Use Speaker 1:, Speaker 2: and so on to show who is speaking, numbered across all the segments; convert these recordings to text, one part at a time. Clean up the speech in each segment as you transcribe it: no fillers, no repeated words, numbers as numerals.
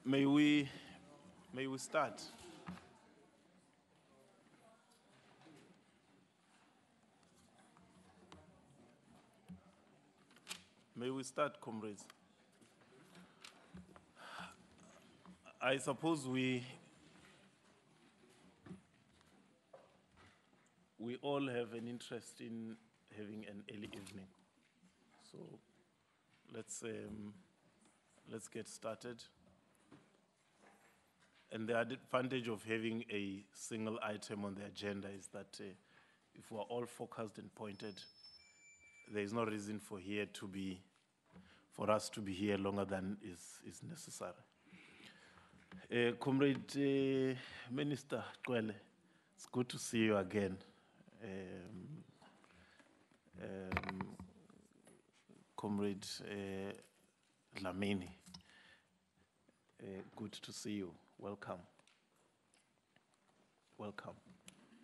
Speaker 1: May we start? May we start, comrades? I suppose we all have an interest in having an early evening. So let's get started. And the advantage of having a single item on the agenda is that if we're all focused and pointed, there is no reason for us to be here longer than is necessary. Comrade Minister Twele, it's good to see you again. Comrade Lamini, good to see you. Welcome. Welcome.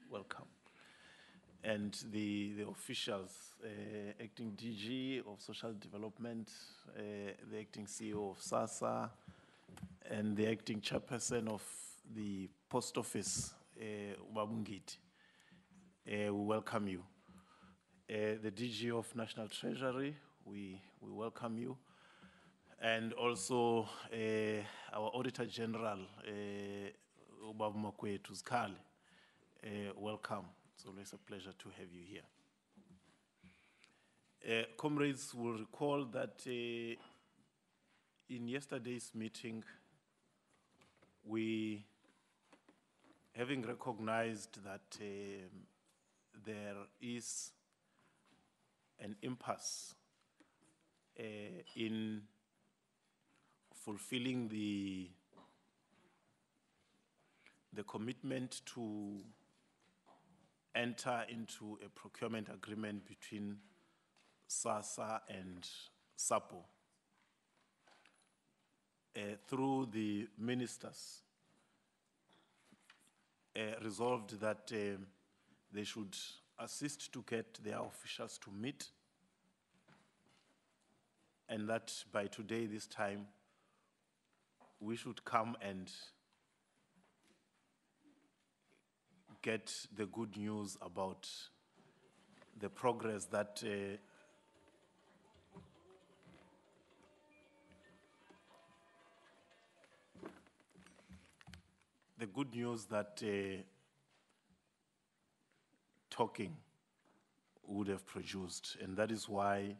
Speaker 1: Welcome. And the officials, acting DG of Social Development, the acting CEO of SASSA, and the acting chairperson of the Post Office, Ubabungiti, we welcome you. The DG of National Treasury, we welcome you. And also our Auditor General, Ubabumokwe Tuzkali, welcome. It's always a pleasure to have you here. Comrades will recall that in yesterday's meeting, we, having recognized that there is an impasse in fulfilling the commitment to enter into a procurement agreement between SASSA and SAPO. Through the ministers, resolved that they should assist to get their officials to meet, and that by today, this time, we should come and get the good news about the progress that talking would have produced, and that is why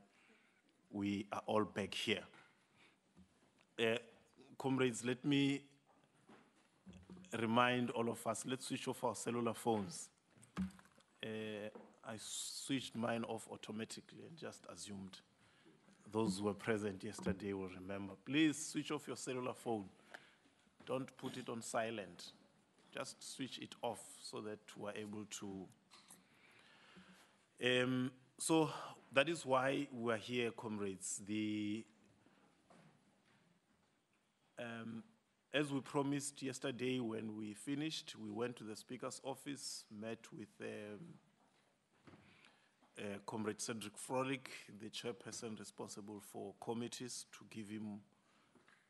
Speaker 1: we are all back here. Comrades, let me remind all of us, let's switch off our cellular phones. I switched mine off automatically and just assumed those who were present yesterday will remember. Please switch off your cellular phone. Don't put it on silent. Just switch it off so that we're able to. So that is why we're here, comrades. As we promised yesterday when we finished, we went to the Speaker's office, met with Comrade Cedric Frolic, the chairperson responsible for committees, to give him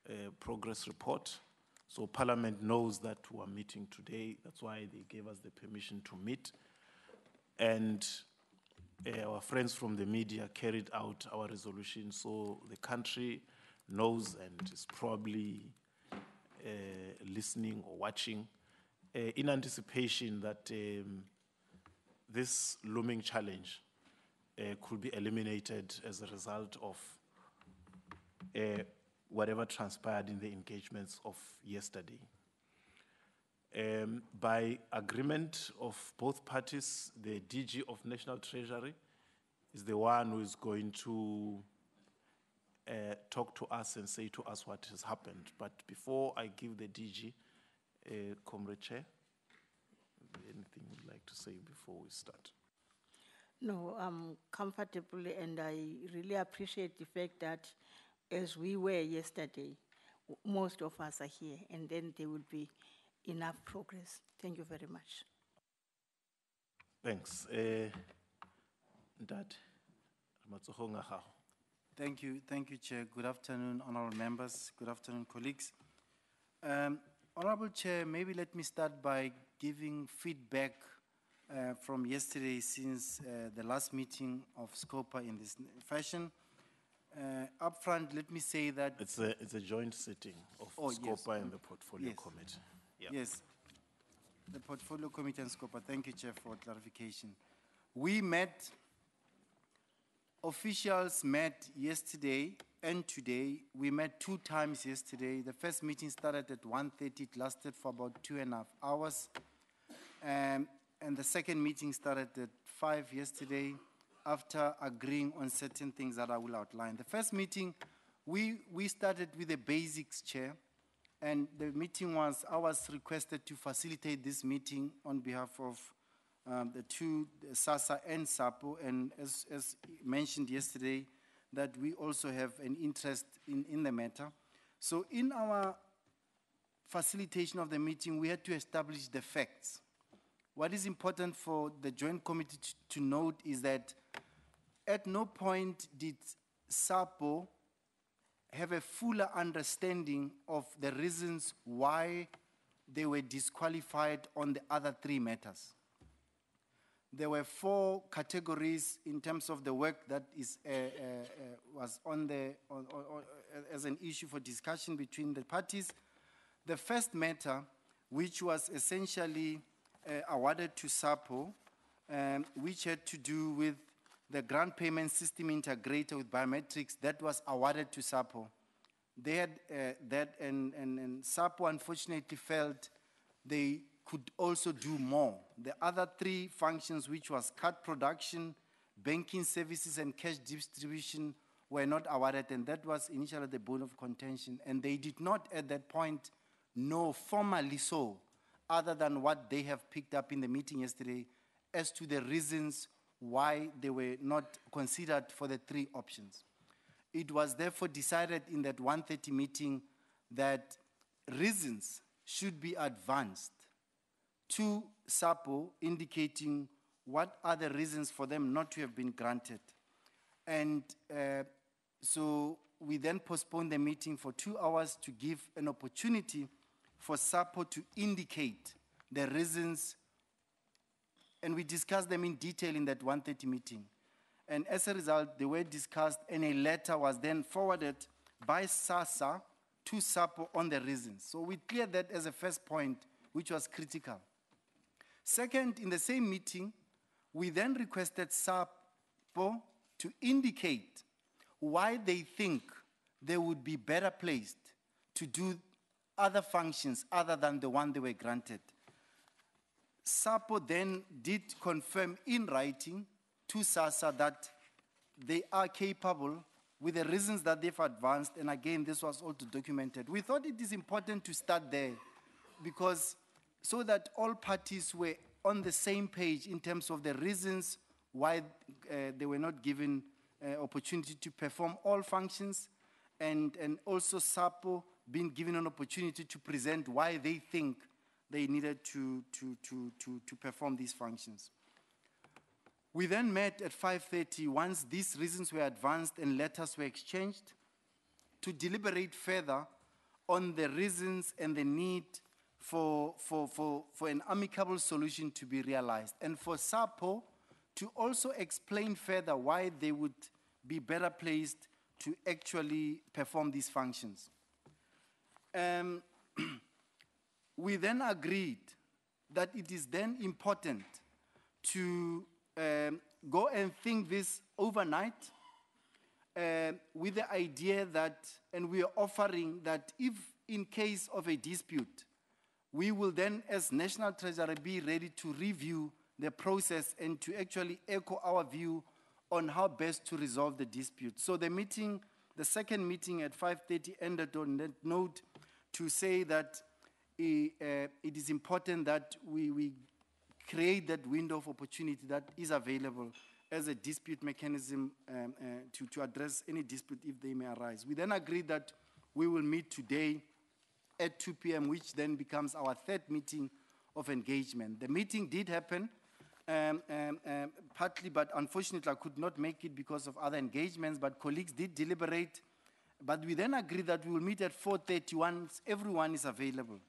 Speaker 1: a progress report. So Parliament knows that we're meeting today. That's why they gave us the permission to meet. And our friends from the media carried out our resolution, so the country knows and is probably listening or watching in anticipation that this looming challenge could be eliminated as a result of whatever transpired in the engagements of yesterday. By agreement of both parties, the DG of National Treasury is the one who is going to talk to us and say to us what has happened. But before I give the DG, Comrade Chair, anything you'd like to say before we start?
Speaker 2: No, comfortably, and I really appreciate the fact that as we were yesterday, most of us are here, and then there will be enough progress. Thank you very much.
Speaker 1: Thanks. Dad,
Speaker 3: Thank you, Chair. Good afternoon, honorable members. Good afternoon, colleagues. Honorable Chair, maybe let me start by giving feedback from yesterday since the last meeting of SCOPA in this fashion. Up front, let me say that...
Speaker 1: It's a joint sitting of
Speaker 3: Oh, yes.
Speaker 1: SCOPA and the Portfolio
Speaker 3: Yes.
Speaker 1: Committee. Yeah.
Speaker 3: Yes, the Portfolio Committee and SCOPA. Thank you, Chair, for clarification. We met, officials met yesterday and today. We met 2 times yesterday. The first meeting started at 1:30. It lasted for about 2.5 hours. And the second meeting started at 5 yesterday after agreeing on certain things that I will outline. The first meeting, we started with the basics, Chair. And the meeting was, I was requested to facilitate this meeting on behalf of the 2, SASSA and SAPO, and as mentioned yesterday, that we also have an interest in the matter. So in our facilitation of the meeting, we had to establish the facts. What is important for the Joint Committee to note is that at no point did SAPO have a fuller understanding of the reasons why they were disqualified on the other 3 matters. There were 4 categories in terms of the work that is, was as an issue for discussion between the parties. The first matter, which was essentially awarded to SAPO, which had to do with the grant payment system integrator with biometrics, that was awarded to SAPO. They had that, and SAPO unfortunately felt they could also do more. The other 3 functions, which was card production, banking services, and cash distribution, were not awarded, and that was initially the bone of contention. And they did not at that point know formally so, other than what they have picked up in the meeting yesterday, as to the reasons why they were not considered for the 3 options. It was therefore decided in that 1:30 meeting that reasons should be advanced to SAPO, indicating what are the reasons for them not to have been granted. And so we then postponed the meeting for 2 hours to give an opportunity for SAPO to indicate the reasons, and we discussed them in detail in that 1:30 meeting. And as a result, they were discussed, and a letter was then forwarded by SASSA to SAPO on the reasons. So we cleared that as a first point, which was critical. Second, in the same meeting, we then requested SAPO to indicate why they think they would be better placed to do other functions other than the one they were granted. SAPO then did confirm in writing to SASSA that they are capable with the reasons that they've advanced, and again, this was also documented. We thought it is important to start there because so that all parties were on the same page in terms of the reasons why they were not given opportunity to perform all functions, and also SAPO being given an opportunity to present why they think they needed to perform these functions. We then met at 5:30 once these reasons were advanced and letters were exchanged to deliberate further on the reasons and the need for an amicable solution to be realized, and for SAPO to also explain further why they would be better placed to actually perform these functions. We then agreed that it is then important to go and think this overnight with the idea that, and we are offering that if in case of a dispute, we will then as National Treasury be ready to review the process and to actually echo our view on how best to resolve the dispute. So the meeting, the second meeting at 5:30 ended on that note to say that it is important that we create that window of opportunity that is available as a dispute mechanism to address any dispute if they may arise. We then agreed that we will meet today at 2 p.m., which then becomes our 3rd meeting of engagement. The meeting did happen, partly, but unfortunately I could not make it because of other engagements, but colleagues did deliberate, But we then agreed that we will meet at 4:30 once everyone is available.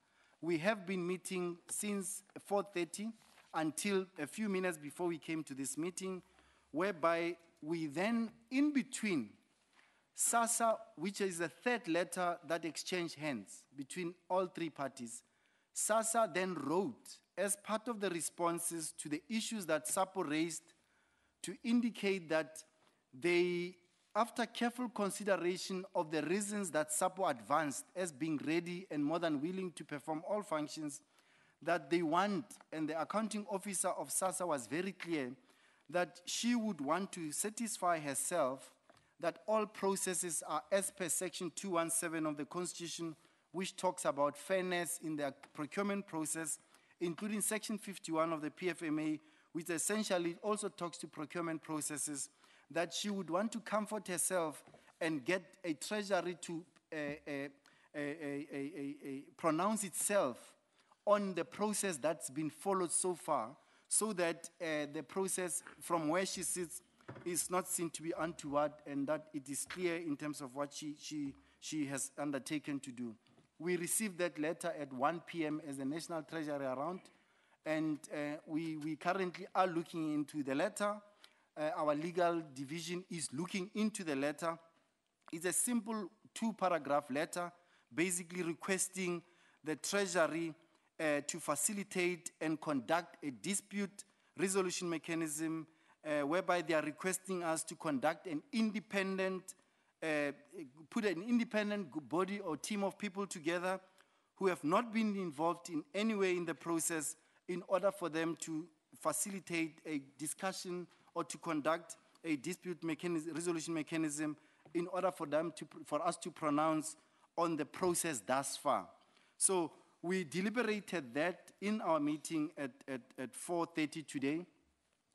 Speaker 3: We have been meeting since 4:30 until a few minutes before we came to this meeting, whereby we then, in between, SASSA, which is the third letter that exchanged hands between all three parties, SASSA then wrote, as part of the responses to the issues that SAPO raised, to indicate that they, after careful consideration of the reasons that SAPO advanced as being ready and more than willing to perform all functions, that they want, and the accounting officer of SASSA was very clear, that she would want to satisfy herself that all processes are as per Section 217 of the Constitution, which talks about fairness in the procurement process, including Section 51 of the PFMA, which essentially also talks to procurement processes, that she would want to comfort herself and get a Treasury to pronounce itself on the process that's been followed so far, so that the process from where she sits is not seen to be untoward, and that it is clear in terms of what she has undertaken to do. We received that letter at 1 p.m. as the National Treasury around, and we currently are looking into the letter. Our legal division is looking into the letter. It's a simple 2-paragraph letter, basically requesting the Treasury to facilitate and conduct a dispute resolution mechanism, whereby they are requesting us to conduct an independent, put an independent body or team of people together who have not been involved in any way in the process, in order for them to facilitate a discussion or to conduct a dispute mechanism, resolution mechanism, in order for them to, for us to pronounce on the process thus far. So we deliberated that in our meeting at 4:30 today,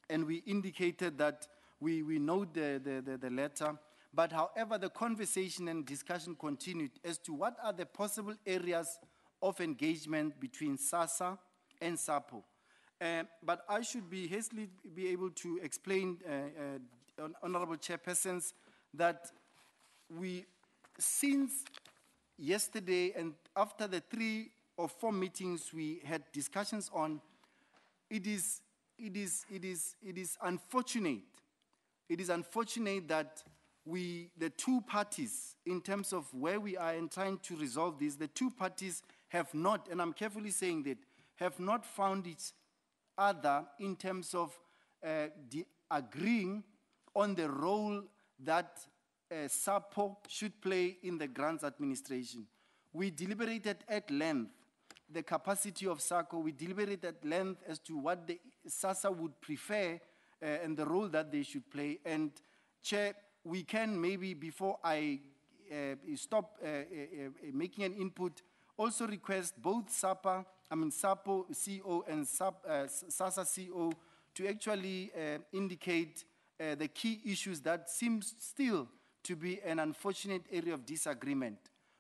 Speaker 3: and we indicated that we know the letter, but however, the conversation and discussion continued as to what are the possible areas of engagement between SASSA and SAPO. But I should be hastily be able to explain, Honorable Chairpersons, that we, since yesterday and after the 3 or 4 meetings we had discussions on, it is unfortunate. It is unfortunate that the two parties, in terms of where we are in trying to resolve this, the two parties have not, and I'm carefully saying that, have not found each other in terms of agreeing on the role that SAPO should play in the grants administration. We deliberated at length the capacity of SACO. We deliberated at length as to what the SASSA would prefer and the role that they should play. And Chair, we can maybe, before I stop making an input, also request both SAPO CO and SASSA CO to actually indicate the key issues that seems still to be an unfortunate area of disagreement.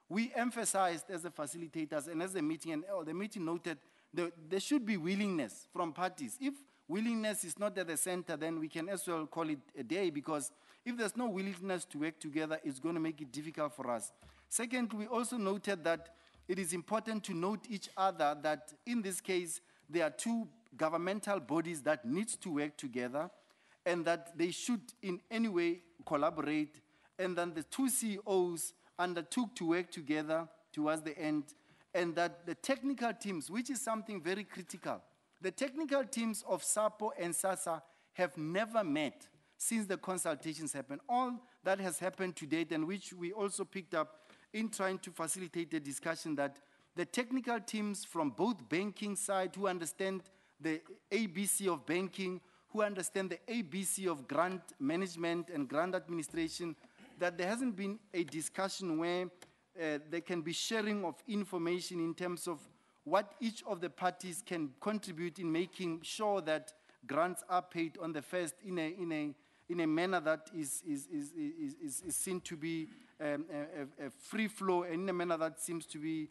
Speaker 3: We emphasized as the facilitators and as the meeting, and the meeting noted, there should be willingness from parties. If willingness is not at the center, then we can as well call it a day, because if there's no willingness to work together, it's going to make it difficult for us. Second, we also noted that it is important to note each other that in this case, there are two governmental bodies that need to work together, and that they should in any way collaborate, and then the two CEOs undertook to work together towards the end, and that the technical teams, which is something very critical, the technical teams of SAPO and SASSA have never met since the consultations happened. All that has happened to date, and which we also picked up in trying to facilitate the discussion, that the technical teams from both banking side who understand the ABC of banking, who understand the ABC of grant management and grant administration, that there hasn't been a discussion where there can be sharing of information in terms of what each of the parties can contribute in making sure that grants are paid on the first in a manner that is seen to be a free flow, and in a manner that seems to be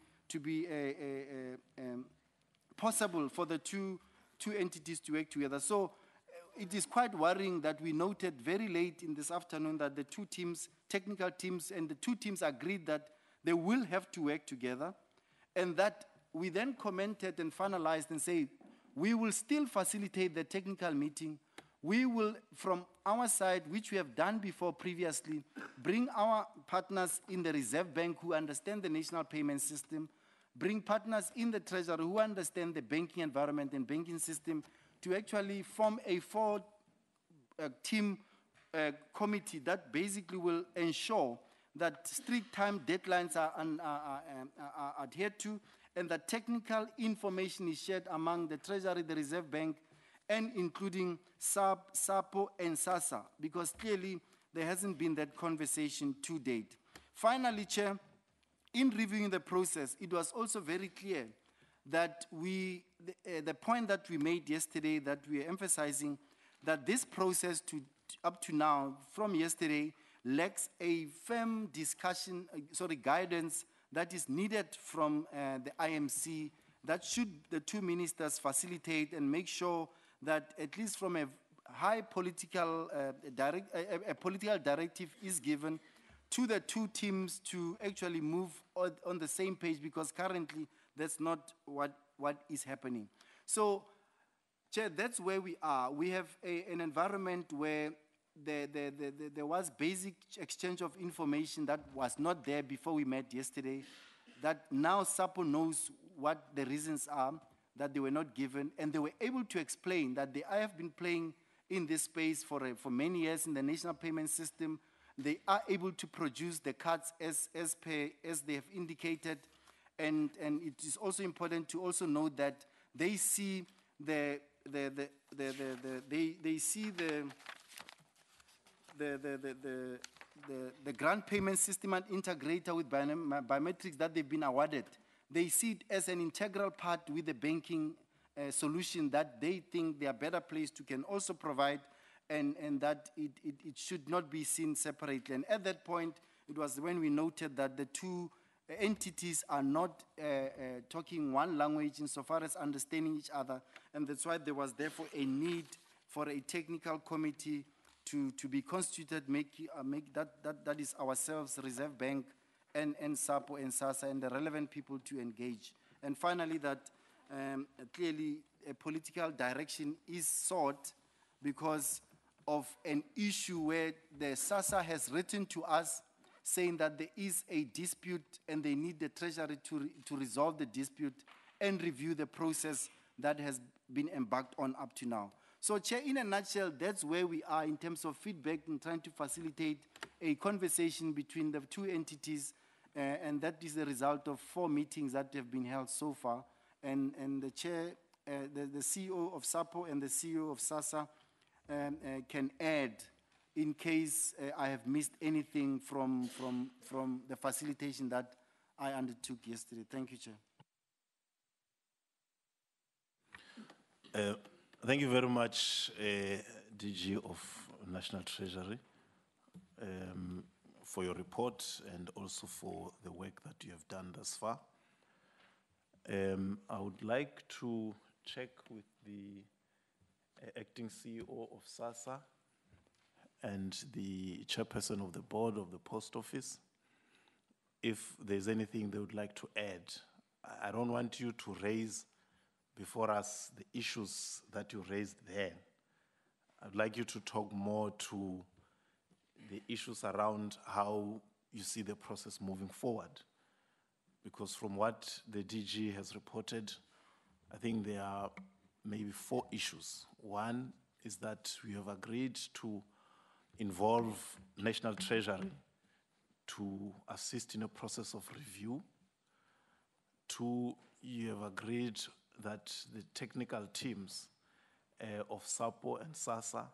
Speaker 3: possible for the two entities to work together. So it is quite worrying that we noted very late in this afternoon that the two teams, technical teams, and the two teams agreed that they will have to work together, and that we then commented and finalized and say, we will still facilitate the technical meeting. We will, from our side, which we have done before previously, bring our partners in the Reserve Bank who understand the national payment system, bring partners in the Treasury who understand the banking environment and banking system to actually form a four-team committee that basically will ensure that strict time deadlines are adhered to, and that technical information is shared among the Treasury, the Reserve Bank, and including SAPO and SASSA, because clearly there hasn't been that conversation to date. Finally, Chair, in reviewing the process, it was also very clear that the point that we made yesterday, that we are emphasizing that this process up to now, from yesterday, lacks a firm discussion, guidance that is needed from the IMC, that should the two ministers facilitate and make sure that at least from a high political, political directive is given to the two teams to actually move on the same page, because currently that's not what is happening. So, Chair, that's where we are. We have an environment where there was basic exchange of information that was not there before we met yesterday, that now SAPO knows what the reasons are that they were not given, and they were able to explain that I have been playing in this space for many years in the national payment system. They are able to produce the cards as they have indicated, and it is also important to also note that they see the grant payment system and integrator with biometrics that they've been awarded. They see it as an integral part with the banking solution that they think they are better placed to can also provide, and that it should not be seen separately. And at that point, it was when we noted that the two entities are not talking one language insofar as understanding each other, and that's why there was therefore a need for a technical committee to be constituted, that is ourselves, Reserve Bank, and SAPO and SASSA, and the relevant people to engage. And finally, that clearly a political direction is sought because of an issue where the SASSA has written to us saying that there is a dispute and they need the Treasury to resolve the dispute and review the process that has been embarked on up to now. So, Chair, in a nutshell, that's where we are in terms of feedback and trying to facilitate a conversation between the two entities, and that is the result of 4 meetings that have been held so far. And the Chair, the CEO of SAPO and the CEO of SASSA can add in case I have missed anything from the facilitation that I undertook yesterday. Thank you, Chair.
Speaker 1: Thank you very much, DG of National Treasury, for your report and also for the work that you have done thus far. I would like to check with the acting CEO of SASSA and the chairperson of the board of the post office if there's anything they would like to add. I don't want you to raise before us the issues that you raised there. I'd like you to talk more to the issues around how you see the process moving forward. Because from what the DG has reported, I think there are maybe 4 issues. One is that we have agreed to involve National Treasury to assist in a process of review. 2, you have agreed that the technical teams of SAPO and SASSA,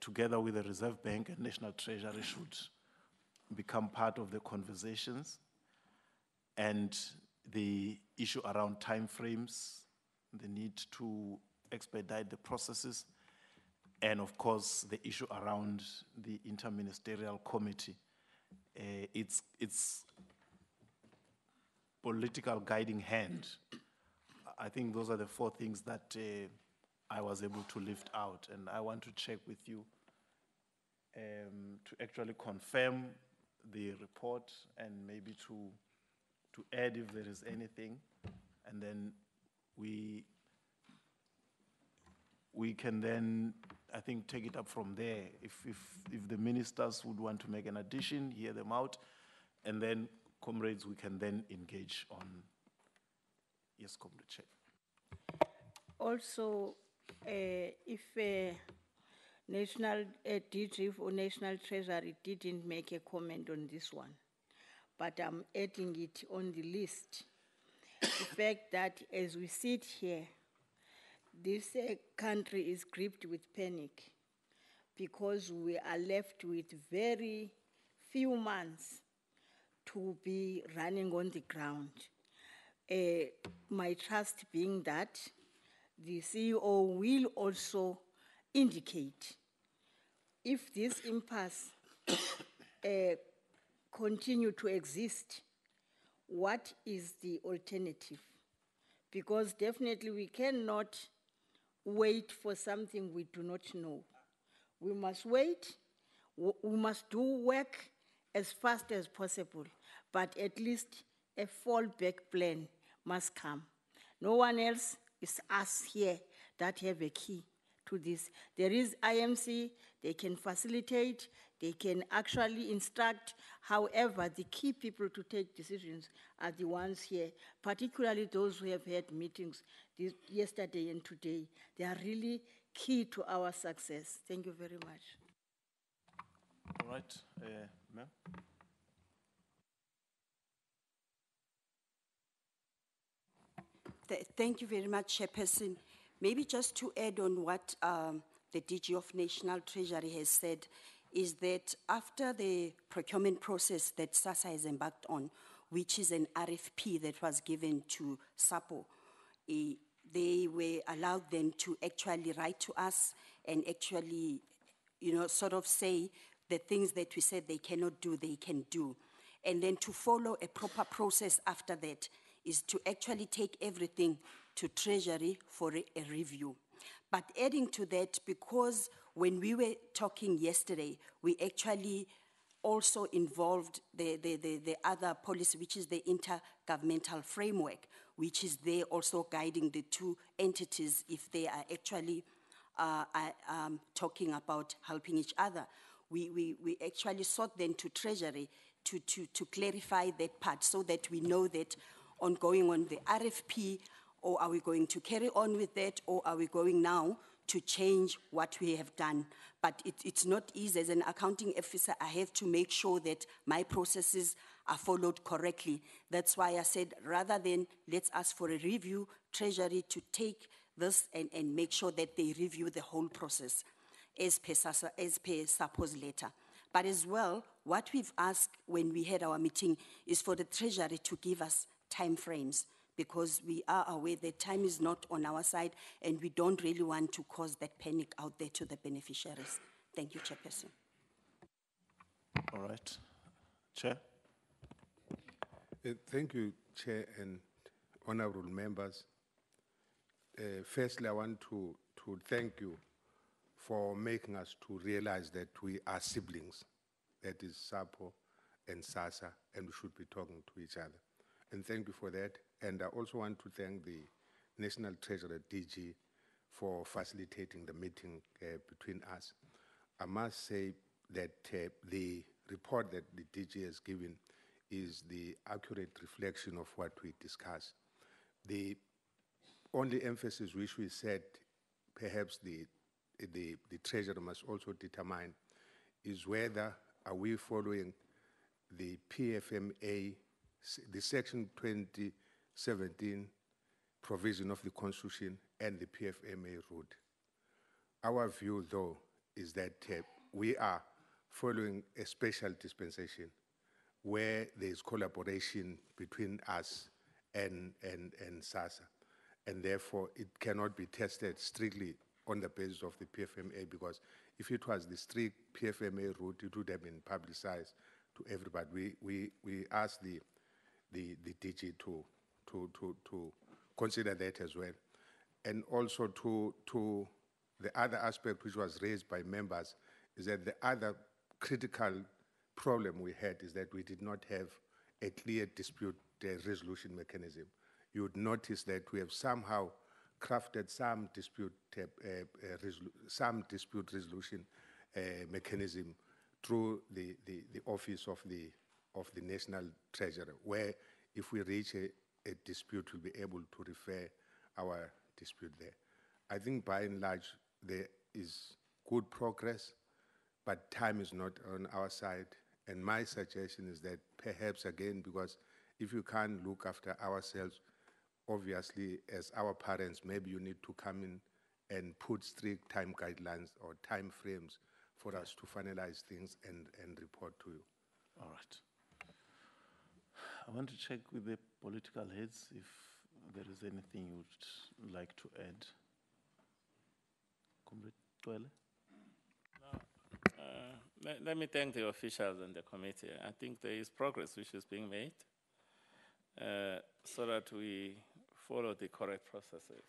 Speaker 1: together with the Reserve Bank and National Treasury, should become part of the conversations. And the issue around timeframes, the need to expedite the processes, and of course the issue around the interministerial committee. Its political guiding hand. I think those are the 4 things that I was able to lift out. And I want to check with you to actually confirm the report and maybe to add if there is anything. And then we can then, I think, take it up from there. If the ministers would want to make an addition, hear them out, and then, comrades, we can then engage on. Yes, Comrade Chair.
Speaker 2: Also, if National DG or National Treasury didn't make a comment on this one, but I'm adding it on the list. The fact that as we sit here, this country is gripped with panic because we are left with very few months to be running on the ground. My trust being that the CEO will also indicate if this impasse continue to exist, what is the alternative? Because definitely we cannot wait for something we do not know. We must wait, we must do work as fast as possible, but at least a fallback plan must come. No one else is us here that have a key to this. There is IMC, they can facilitate, they can actually instruct. However, the key people to take decisions are the ones here, particularly those who have had meetings yesterday and today. They are really key to our success. Thank you very much.
Speaker 1: All right, ma'am.
Speaker 4: Thank you very much, Chairperson. Maybe just to add on what the DG of National Treasury has said, is that after the procurement process that SASSA has embarked on, which is an RFP that was given to SAPO, they were allowed then to actually write to us and actually, sort of say the things that we said they cannot do, they can do. And then to follow a proper process after that is to actually take everything to Treasury for a review. But adding to that, because when we were talking yesterday, we actually also involved the other policy, which is the intergovernmental framework, which is there also guiding the two entities if they are actually talking about helping each other. We actually sought then to Treasury to clarify that part so that we know that ongoing on the RFP, or are we going to carry on with that, or are we going now to change what we have done? But it's not easy. As an accounting officer, I have to make sure that my processes are followed correctly. That's why I said, rather than let's ask for a review, Treasury to take this and make sure that they review the whole process as per SAPO's letter. But as well, what we've asked when we had our meeting is for the Treasury to give us time frames, because we are aware that time is not on our side and we don't really want to cause that panic out there to the beneficiaries. Thank you, Chairperson.
Speaker 1: All right. Chair?
Speaker 5: Thank you, Chair and honorable members. Firstly, I want to thank you for making us to realize that we are siblings. That is SAPO and SASSA, and we should be talking to each other. And thank you for that. And I also want to thank the National Treasurer DG for facilitating the meeting between us. I must say that the report that the DG has given is the accurate reflection of what we discussed. The only emphasis which we said, perhaps the Treasurer must also determine, is whether are we following the PFMA, the Section 2017 provision of the Constitution and the PFMA route. Our view, though, is that we are following a special dispensation where there is collaboration between us and SASSA, and therefore it cannot be tested strictly on the basis of the PFMA, because if it was the strict PFMA route, it would have been publicized to everybody. We asked the DG to consider that as well. And also to the other aspect which was raised by members is that the other critical problem we had is that we did not have a clear dispute resolution mechanism. You would notice that we have somehow crafted some dispute resolution mechanism through the office of the National Treasurer, where if we reach a dispute, we'll be able to refer our dispute there. I think by and large there is good progress, but time is not on our side. And my suggestion is that perhaps again, because if you can't look after ourselves, obviously as our parents, maybe you need to come in and put strict time guidelines or time frames for us to finalize things and report to you.
Speaker 1: All right. I want to check with the political heads if there is anything you would like to add. Comrade Twele?
Speaker 6: Let me thank the officials and the committee. I think there is progress which is being made so that we follow the correct processes.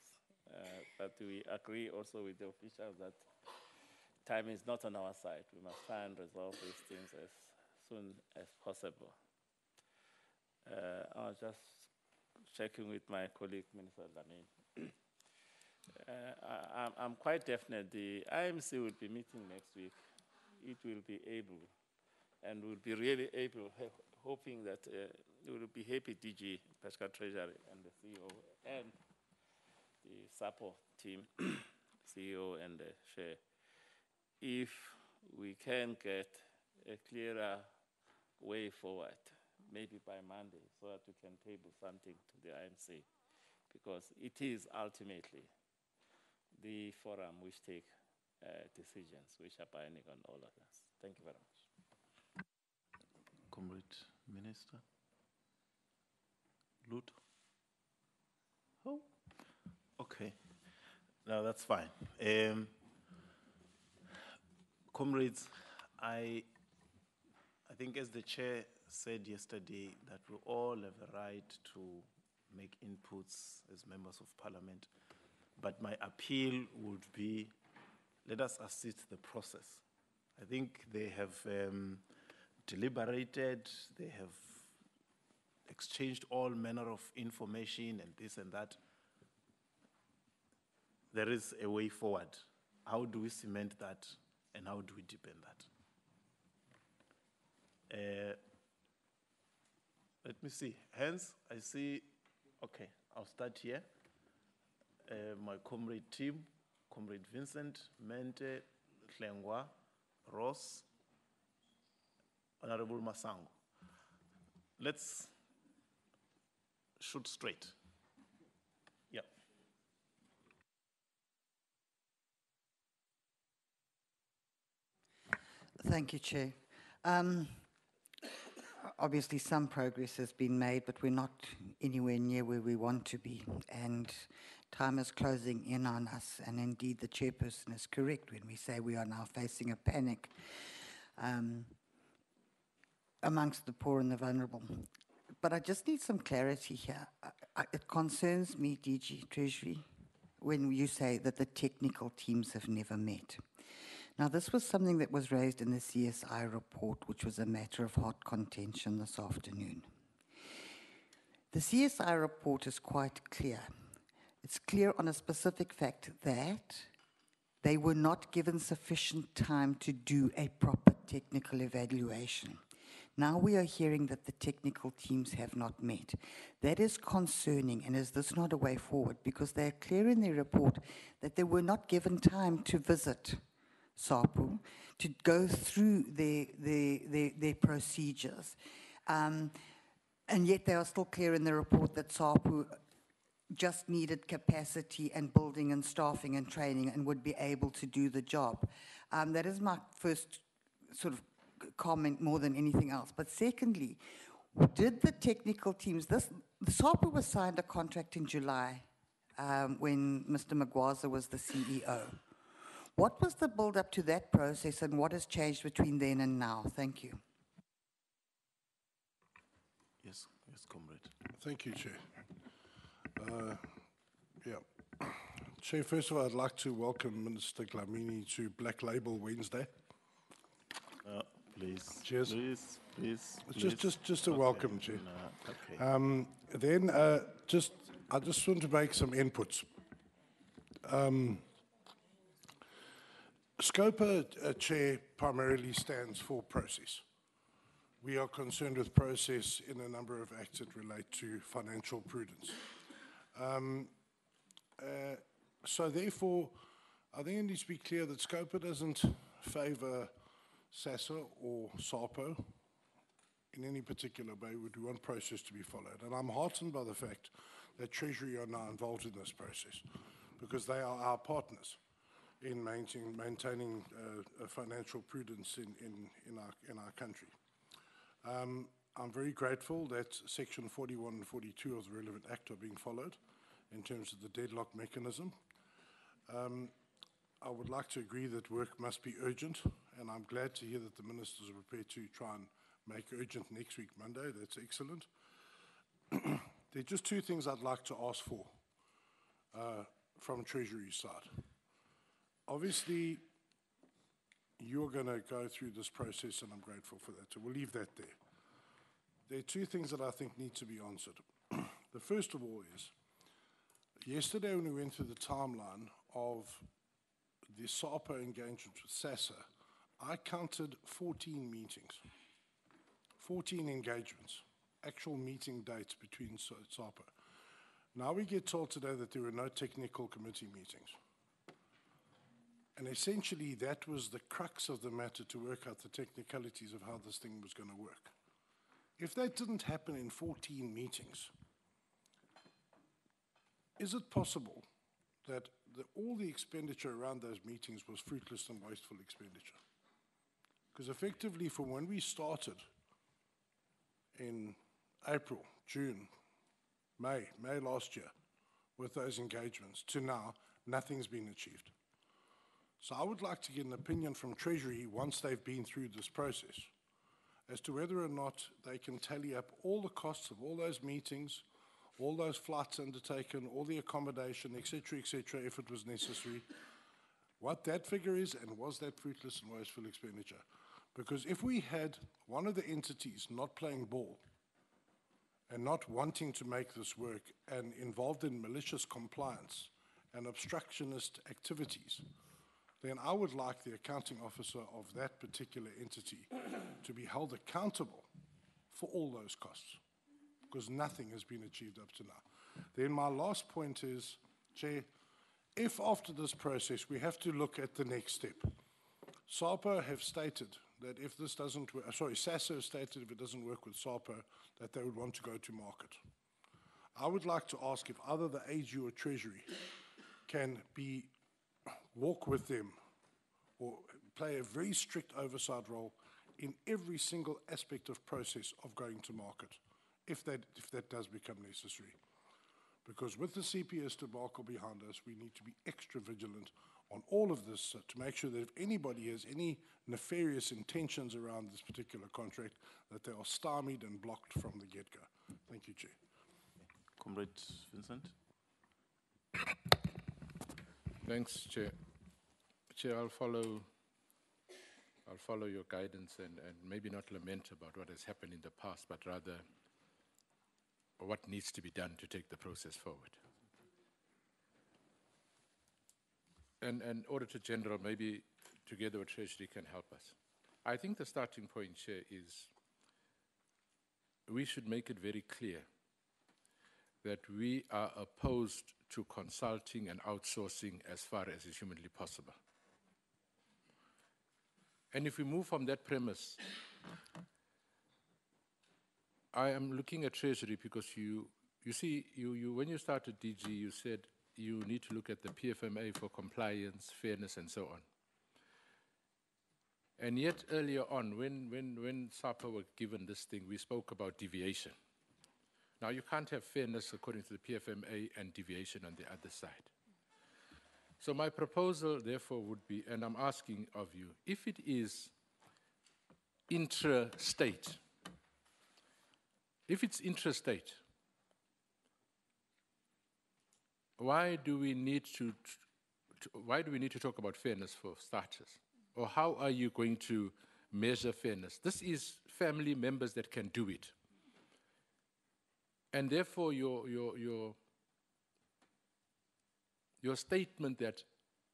Speaker 6: But we agree also with the officials that time is not on our side. We must try and resolve these things as soon as possible. I was just checking with my colleague, Minister Lamin. I'm quite definite the IMC will be meeting next week. It will be able, and will be really able, hoping that it will be happy DG, Pesca Treasury, and the CEO, and the SAPO team, CEO and the chair, if we can get a clearer way forward, maybe by Monday, so that we can table something to the IMC, because it is ultimately the forum which take decisions which are binding on all of us. Thank you very much.
Speaker 1: Comrade Minister? Luto? Oh, okay. No, that's fine. Comrades, I think as the chair said yesterday that we all have a right to make inputs as members of parliament, but my appeal would be, let us assist the process. I think they have deliberated, they have exchanged all manner of information and this and that. There is a way forward. How do we cement that and how do we deepen that? Let me see. Hands, I see. Okay, I'll start here. My comrade team, Comrade Vincent, Mente, Hlengwa, Ross, Honorable Masango. Let's shoot straight. Yeah.
Speaker 7: Thank you, Chair. Obviously, some progress has been made, but we're not anywhere near where we want to be. And time is closing in on us. And indeed, the chairperson is correct when we say we are now facing a panic amongst the poor and the vulnerable. But I just need some clarity here. It concerns me, DG Treasury, when you say that the technical teams have never met. Now, this was something that was raised in the CSI report, which was a matter of hot contention this afternoon. The CSI report is quite clear. It's clear on a specific fact that they were not given sufficient time to do a proper technical evaluation. Now we are hearing that the technical teams have not met. That is concerning, and is this not a way forward? Because they are clear in their report that they were not given time to visit SAPO, to go through their procedures. And yet they are still clear in the report that SAPO just needed capacity and building and staffing and training and would be able to do the job. That is my first sort of comment more than anything else. But secondly, did the technical teams, the SAPO was signed a contract in July when Mr. Magwaza was the CEO. What was the build-up to that process and what has changed between then and now? Thank you.
Speaker 1: Yes, comrade.
Speaker 8: Thank you, Chair. Chair, first of all, I'd like to welcome Minister Dlamini to Black Label Wednesday.
Speaker 1: Please.
Speaker 8: Cheers.
Speaker 1: Please.
Speaker 8: Just a welcome, Chair.
Speaker 1: No, okay.
Speaker 8: I just want to make some inputs. SCOPA, Chair, primarily stands for process. We are concerned with process in a number of acts that relate to financial prudence. So therefore, I think it needs to be clear that SCOPA doesn't favour SASSA or SAPO in any particular way. We want process to be followed. And I'm heartened by the fact that Treasury are now involved in this process because they are our partners in maintaining financial prudence in our country. I'm very grateful that Section 41 and 42 of the relevant Act are being followed in terms of the deadlock mechanism. I would like to agree that work must be urgent, and I'm glad to hear that the ministers are prepared to try and make urgent next week, Monday. That's excellent. There are just two things I'd like to ask for from Treasury's side. Obviously, you're going to go through this process, and I'm grateful for that. So we'll leave that there. There are two things that I think need to be answered. The first of all is, yesterday when we went through the timeline of the SAPO engagement with SASSA, I counted 14 meetings, 14 engagements, actual meeting dates between SAPO. Now we get told today that there were no technical committee meetings. And essentially that was the crux of the matter, to work out the technicalities of how this thing was going to work. If that didn't happen in 14 meetings, is it possible that all the expenditure around those meetings was fruitless and wasteful expenditure? Because effectively from when we started in April, June, May last year with those engagements to now, nothing's been achieved. So I would like to get an opinion from Treasury once they've been through this process as to whether or not they can tally up all the costs of all those meetings, all those flights undertaken, all the accommodation, et cetera, if it was necessary, what that figure is, and was that fruitless and wasteful expenditure? Because if we had one of the entities not playing ball and not wanting to make this work and involved in malicious compliance and obstructionist activities, then I would like the accounting officer of that particular entity to be held accountable for all those costs, because nothing has been achieved up to now. Then my last point is, Chair, if after this process we have to look at the next step, SAPO have stated that if this doesn't work, SASSA have stated if it doesn't work with SAPO, that they would want to go to market. I would like to ask if either the AG or Treasury can walk with them or play a very strict oversight role in every single aspect of process of going to market, if that does become necessary. Because with the CPS debacle behind us, we need to be extra vigilant on all of this to make sure that if anybody has any nefarious intentions around this particular contract, that they are stymied and blocked from the get-go. Thank you, Chair.
Speaker 1: Comrade Vincent.
Speaker 9: Thanks, Chair. Chair, I'll follow your guidance and maybe not lament about what has happened in the past, but rather what needs to be done to take the process forward. And Auditor General, maybe together with Treasury, can help us. I think the starting point, Chair, is we should make it very clear that we are opposed to consulting and outsourcing as far as is humanly possible. And if we move from that premise, I am looking at Treasury because you see, when you started DG, you said you need to look at the PFMA for compliance, fairness, and so on. And yet earlier on, when SAPO were given this thing, we spoke about deviation. Now, you can't have fairness according to the PFMA and deviation on the other side. So my proposal, therefore, would be, and I'm asking of you, if it is intra-state, if it's intra-state, why do we need to why do we need to talk about fairness for starters? Or how are you going to measure fairness? This is family members that can do it. And therefore, your statement that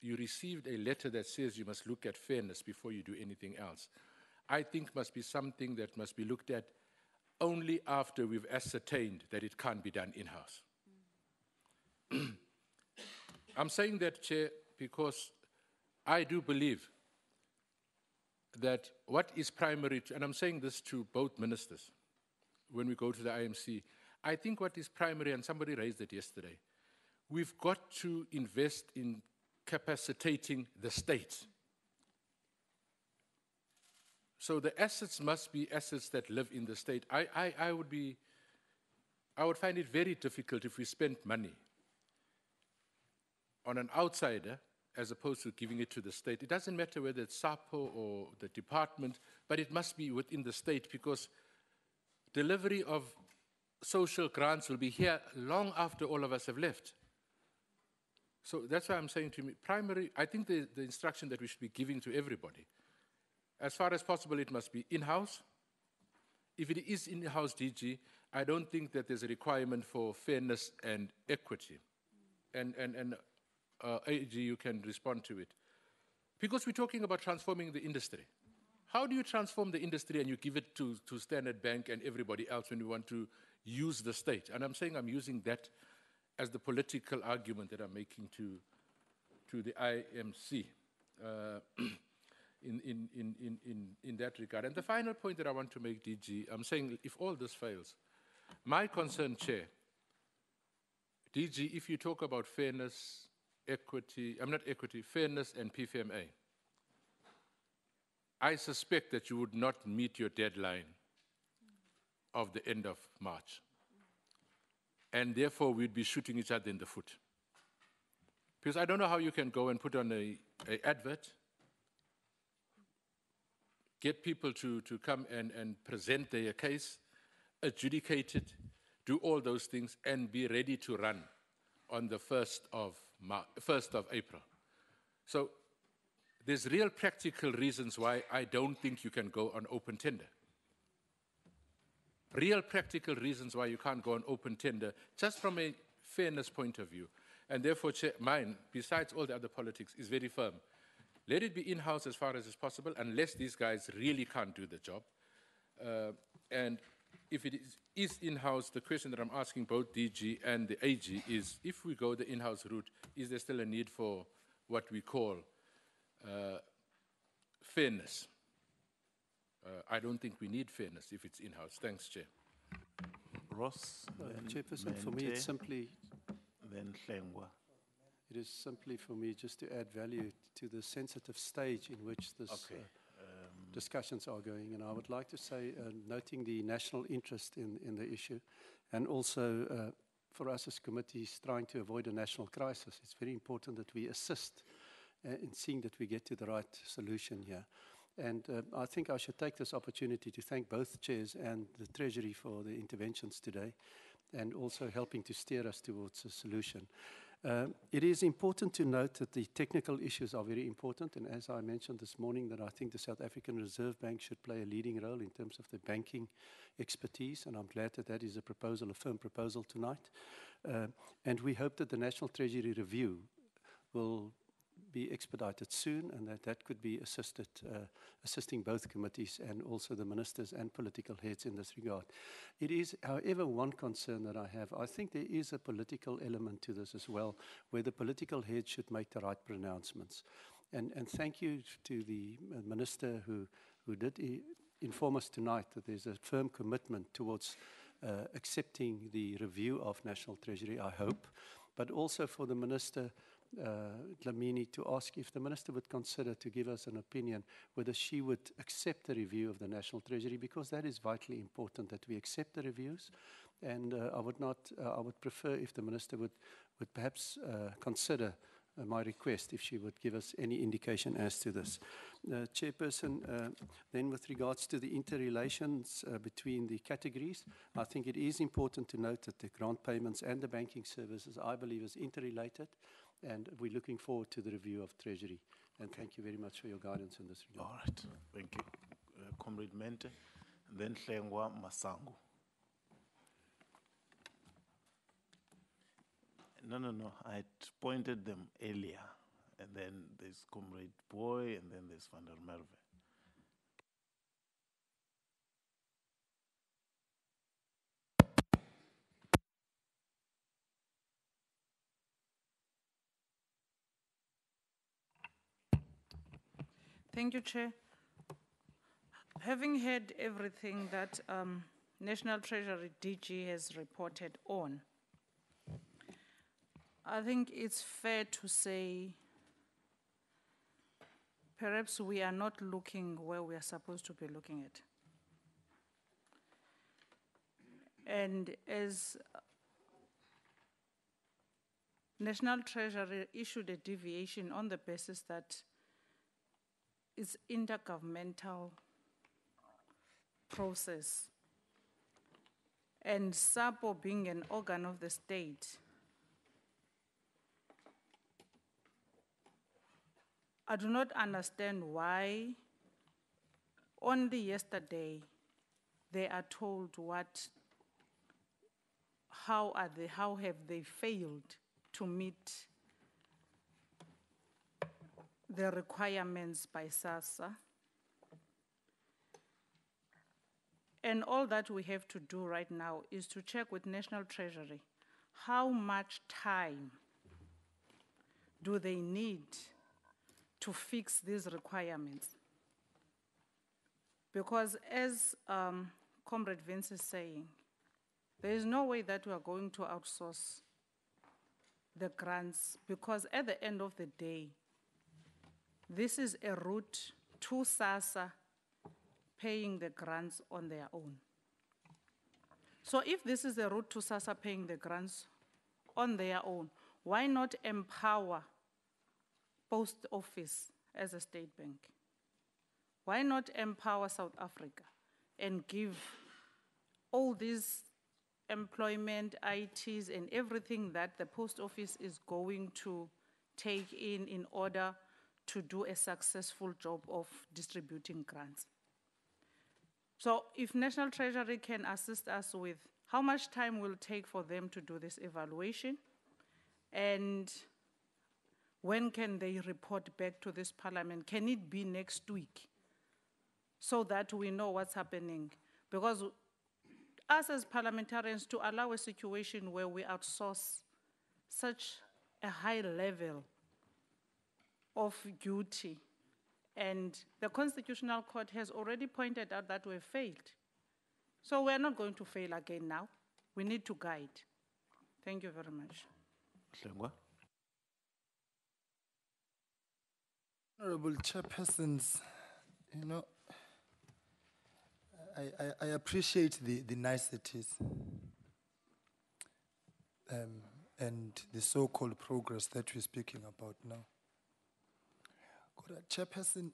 Speaker 9: you received a letter that says you must look at fairness before you do anything else, I think must be something that must be looked at only after we've ascertained that it can't be done in-house. I'm saying that, Chair, because I do believe that what is primary, and I'm saying this to both ministers when we go to the IMC, I think what is primary, and somebody raised it yesterday, we've got to invest in capacitating the state. So the assets must be assets that live in the state. I would find it very difficult if we spent money on an outsider as opposed to giving it to the state. It doesn't matter whether it's SAPO or the department, but it must be within the state, because delivery of social grants will be here long after all of us have left. So that's why I'm saying to me, primary, I think the instruction that we should be giving to everybody, as far as possible, it must be in-house. If it is in-house DG, I don't think that there's a requirement for fairness and equity. And AG, you can respond to it. Because we're talking about transforming the industry. How do you transform the industry and you give it to Standard Bank and everybody else when you want to use the state? And I'm saying I'm using that as the political argument that I'm making to the IMC in that regard. And the final point that I want to make, DG, I'm saying if all this fails, my concern, Chair, DG, if you talk about fairness, equity, fairness and PFMA, I suspect that you would not meet your deadline of the end of March. And therefore, we'd be shooting each other in the foot. Because I don't know how you can go and put on an advert, get people to come and present their case, adjudicate it, do all those things, and be ready to run on the 1st of April. So there's real practical reasons why I don't think you can go on open tender. Real practical reasons why you can't go on open tender, just from a fairness point of view. And therefore, Chair, mine, besides all the other politics, is very firm. Let it be in-house as far as is possible, unless these guys really can't do the job. And if it is in-house, the question that I'm asking both DG and the AG is, if we go the in-house route, is there still a need for what we call fairness? I don't think we need fairness if it's in-house. Thanks, Chair.
Speaker 1: Ross?
Speaker 10: Chairperson, for me, it's simply...
Speaker 1: Then Hlengwa.
Speaker 10: It is simply for me just to add value to the sensitive stage in which this discussions are going. And I would like to say, noting the national interest in the issue, and also for us as committees trying to avoid a national crisis, it's very important that we assist in seeing that we get to the right solution here. And I think I should take this opportunity to thank both chairs and the Treasury for the interventions today, and also helping to steer us towards a solution. It is important to note that the technical issues are very important, and as I mentioned this morning, that I think the South African Reserve Bank should play a leading role in terms of the banking expertise, and I'm glad that that is a proposal, a firm proposal tonight. And we hope that the National Treasury Review will be expedited soon, and that could be assisting both committees and also the ministers and political heads in this regard. It is, however, one concern that I have. I think there is a political element to this as well, where the political heads should make the right pronouncements. And thank you to the minister who did inform us tonight that there's a firm commitment towards accepting the review of National Treasury, I hope, but also for the minister Dlamini to ask if the minister would consider to give us an opinion whether she would accept the review of the National Treasury, because that is vitally important that we accept the reviews. And I would prefer if the minister would perhaps consider my request if she would give us any indication as to this. Chairperson, then with regards to the interrelations between the categories, I think it is important to note that the grant payments and the banking services, I believe, is interrelated. and we're looking forward to the review of Treasury. And thank you very much for your guidance in this regard.
Speaker 1: All right, thank you. Comrade Mente, and then Hlengwa Masango. No, I had pointed them earlier, and then there's Comrade Boy, and then there's Van der Merwe.
Speaker 11: Thank you, Chair. Having heard everything that National Treasury DG has reported on, I think it's fair to say perhaps we are not looking where we are supposed to be looking at. And as National Treasury issued a deviation on the basis that it's intergovernmental process, and SAPO being an organ of the state, I do not understand why only yesterday they are told how have they failed to meet the requirements by SASSA. And all that we have to do right now is to check with National Treasury how much time do they need to fix these requirements. Because as Comrade Vince is saying, there is no way that we are going to outsource the grants, because at the end of the day, this is a route to SASSA paying the grants on their own. So if this is a route to SASSA paying the grants on their own, why not empower Post Office as a state bank? Why not empower South Africa and give all these employment, ITs, and everything that the Post Office is going to take in order to do a successful job of distributing grants? So if National Treasury can assist us with how much time will it take for them to do this evaluation, and when can they report back to this Parliament? Can it be next week so that we know what's happening? Because us as parliamentarians, to allow a situation where we outsource such a high level of duty, and the Constitutional Court has already pointed out that we failed. So we're not going to fail again now. We need to guide. Thank you very much.
Speaker 1: Hlengwa.
Speaker 12: Honorable Chairpersons, you know, I appreciate the niceties and the so-called progress that we're speaking about now. Chairperson,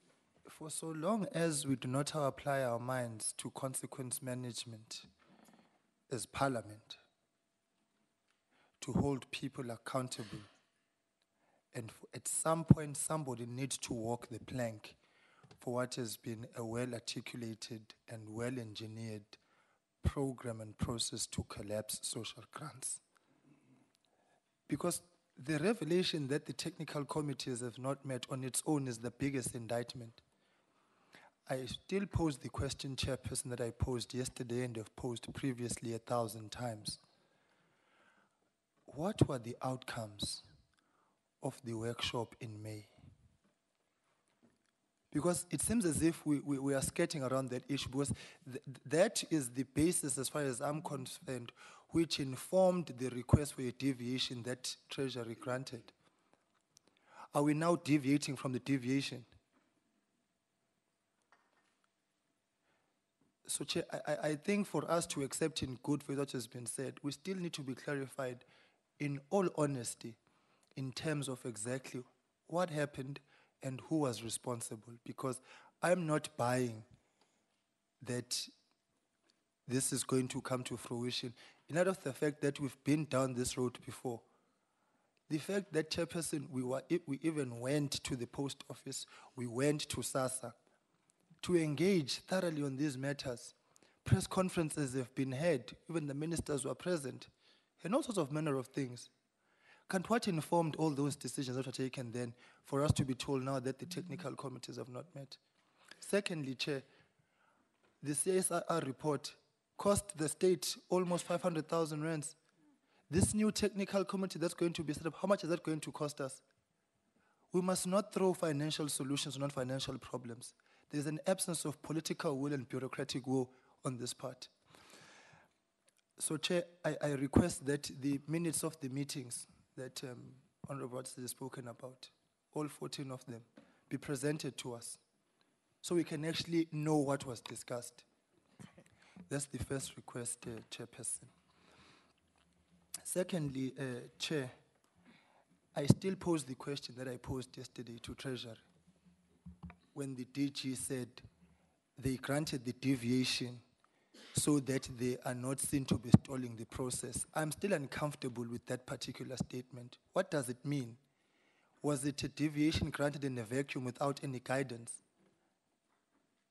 Speaker 12: for so long as we do not apply our minds to consequence management as Parliament, to hold people accountable, and at some point somebody needs to walk the plank for what has been a well-articulated and well-engineered program and process to collapse social grants. Because the revelation that the technical committees have not met on its own is the biggest indictment. I still pose the question, Chairperson, that I posed yesterday and have posed previously 1,000 times. What were the outcomes of the workshop in May? Because it seems as if we are skirting around that issue, because that is the basis, as far as I'm concerned, which informed the request for a deviation that Treasury granted. Are we now deviating from the deviation? So, Chair, I think for us to accept in good faith what has been said, we still need to be clarified in all honesty in terms of exactly what happened and who was responsible, because I'm not buying that this is going to come to fruition in light of the fact that we've been down this road before. The fact that, Chairperson, we even went to the post office, we went to SASSA to engage thoroughly on these matters. Press conferences have been held, even the ministers were present, and all sorts of manner of things. What informed all those decisions that were taken then for us to be told now that the technical committees have not met? Secondly, Chair, the CSIR report cost the state almost 500,000 rands. This new technical committee that's going to be set up, how much is that going to cost us? We must not throw financial solutions on financial problems. There's an absence of political will and bureaucratic will on this part. So, Chair, I request that the minutes of the meetings that Honorable Watson has spoken about, all 14 of them, be presented to us so we can actually know what was discussed. That's the first request, Chairperson. Secondly, Chair, I still pose the question that I posed yesterday to Treasury when the DG said they granted the deviation so that they are not seen to be stalling the process. I'm still uncomfortable with that particular statement. What does it mean? Was it a deviation granted in a vacuum without any guidance?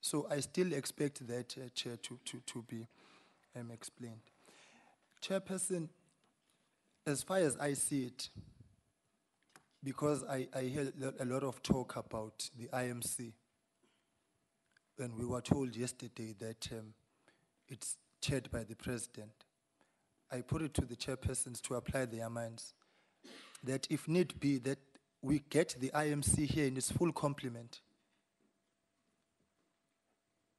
Speaker 12: So I still expect that, Chair, to be explained. Chairperson, as far as I see it, because I hear a lot of talk about the IMC, and we were told yesterday that it's chaired by the President, I put it to the chairpersons to apply their minds, that if need be, that we get the IMC here in its full complement,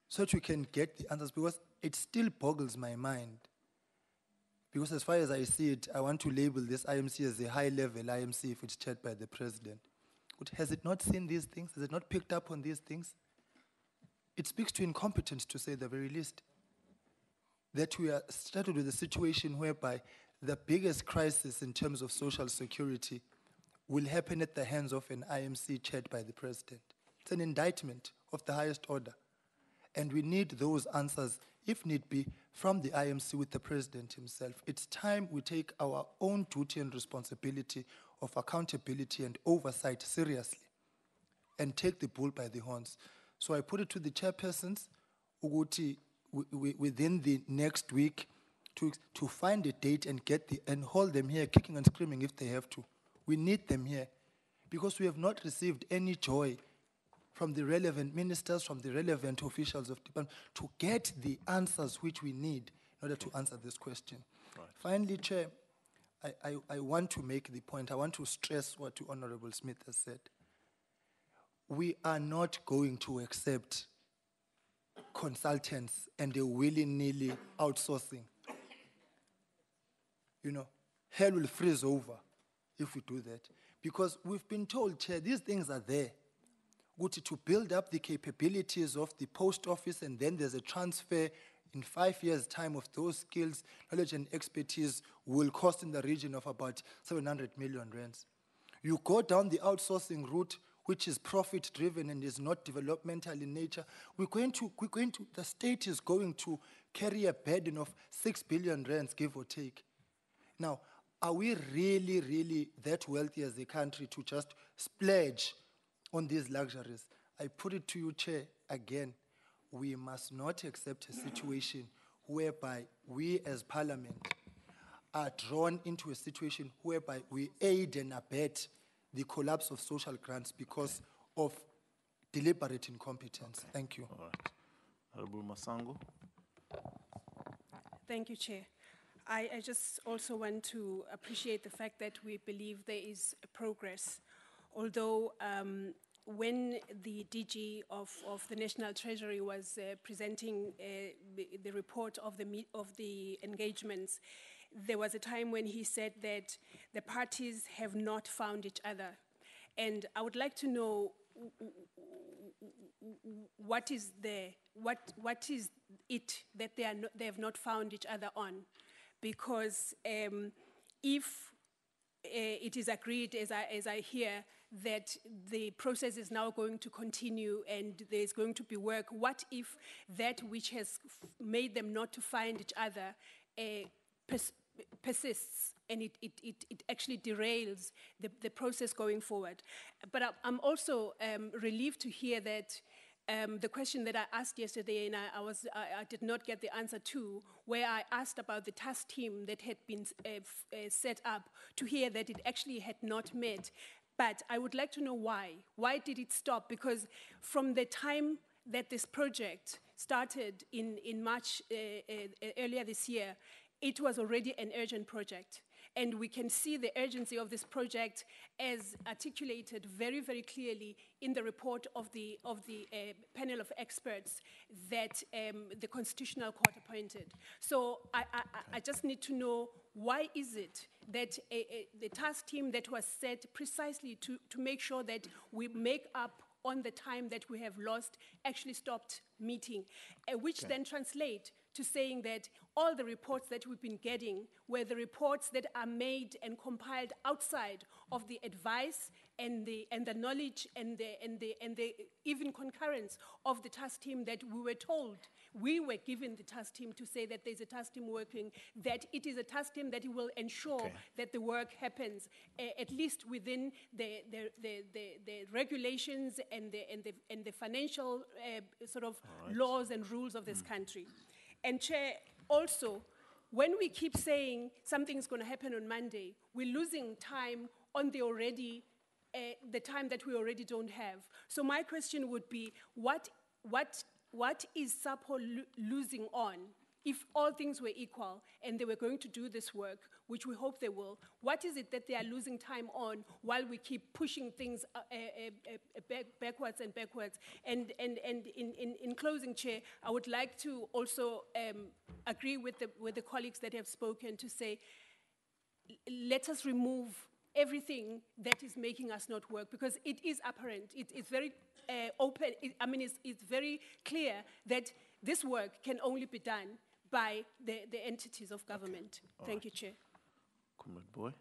Speaker 12: so that we can get the answers, because it still boggles my mind. Because as far as I see it, I want to label this IMC as a high-level IMC if it's chaired by the President. But has it not seen these things? Has it not picked up on these things? It speaks to incompetence, to say the very least. That we are started with a situation whereby the biggest crisis in terms of social security will happen at the hands of an IMC chaired by the President. It's an indictment of the highest order. And we need those answers, if need be, from the IMC with the President himself. It's time we take our own duty and responsibility of accountability and oversight seriously and take the bull by the horns. So I put it to the chairpersons, Uguti, within the next week, to find a date and hold them here, kicking and screaming if they have to. We need them here because we have not received any joy from the relevant ministers, from the relevant officials of department, to get the answers which we need in order to answer this question. Right. Finally, Chair, I want to make the point, I want to stress what Honorable Smith has said. We are not going to accept consultants and a willy-nilly outsourcing. You know, hell will freeze over if we do that. Because we've been told, Chair, these things are there. To build up the capabilities of the post office, and then there's a transfer in 5 years' time of those skills, knowledge, and expertise will cost in the region of about 700 million rands. You go down the outsourcing route, which is profit-driven and is not developmental in nature. The state is going to carry a burden of 6 billion rands, give or take. Now, are we really, really that wealthy as a country to just splurge on these luxuries? I put it to you, Chair, again, we must not accept a situation whereby we as Parliament are drawn into a situation whereby we aid and abet the collapse of social grants because of deliberate incompetence. Thank you.
Speaker 1: All right. Honorable Masango.
Speaker 13: Thank you, Chair. I just also want to appreciate the fact that we believe there is progress. Although when the DG of the National Treasury was presenting the report of the engagements, there was a time when he said that the parties have not found each other. And I would like to know what is it that they have not found each other on? Because if it is agreed, as I hear, that the process is now going to continue and there's going to be work, what if that which has made them not to find each other persists and it actually derails the process going forward. But I'm also relieved to hear that the question that I asked yesterday, and I did not get the answer to, where I asked about the task team that had been set up, to hear that it actually had not met. But I would like to know why. Why did it stop? Because from the time that this project started in March earlier this year, it was already an urgent project. And we can see the urgency of this project as articulated very, very clearly in the report of the panel of experts that the Constitutional Court appointed. So I just need to know, why is it that the task team that was set precisely to make sure that we make up on the time that we have lost actually stopped meeting, which then translate to saying that all the reports that we've been getting were the reports that are made and compiled outside of the advice and the knowledge and the even concurrence of the task team that we were told. We were given the task team to say that there's a task team working, that it is a task team that will ensure that the work happens, at least within the regulations and the financial sort of laws and rules of this country. And Chair, also, when we keep saying something's going to happen on Monday, we're losing time on the time that we already don't have. So my question would be, what is SAPO losing on? If all things were equal and they were going to do this work, which we hope they will, what is it that they are losing time on while we keep pushing things backwards and backwards? And in closing, Chair, I would like to also agree with the colleagues that have spoken to say, let us remove everything that is making us not work, because it is apparent, it's very open, it's very clear that this work can only be done by the entities of government. Thank you, Chair.
Speaker 1: Comrade Boy.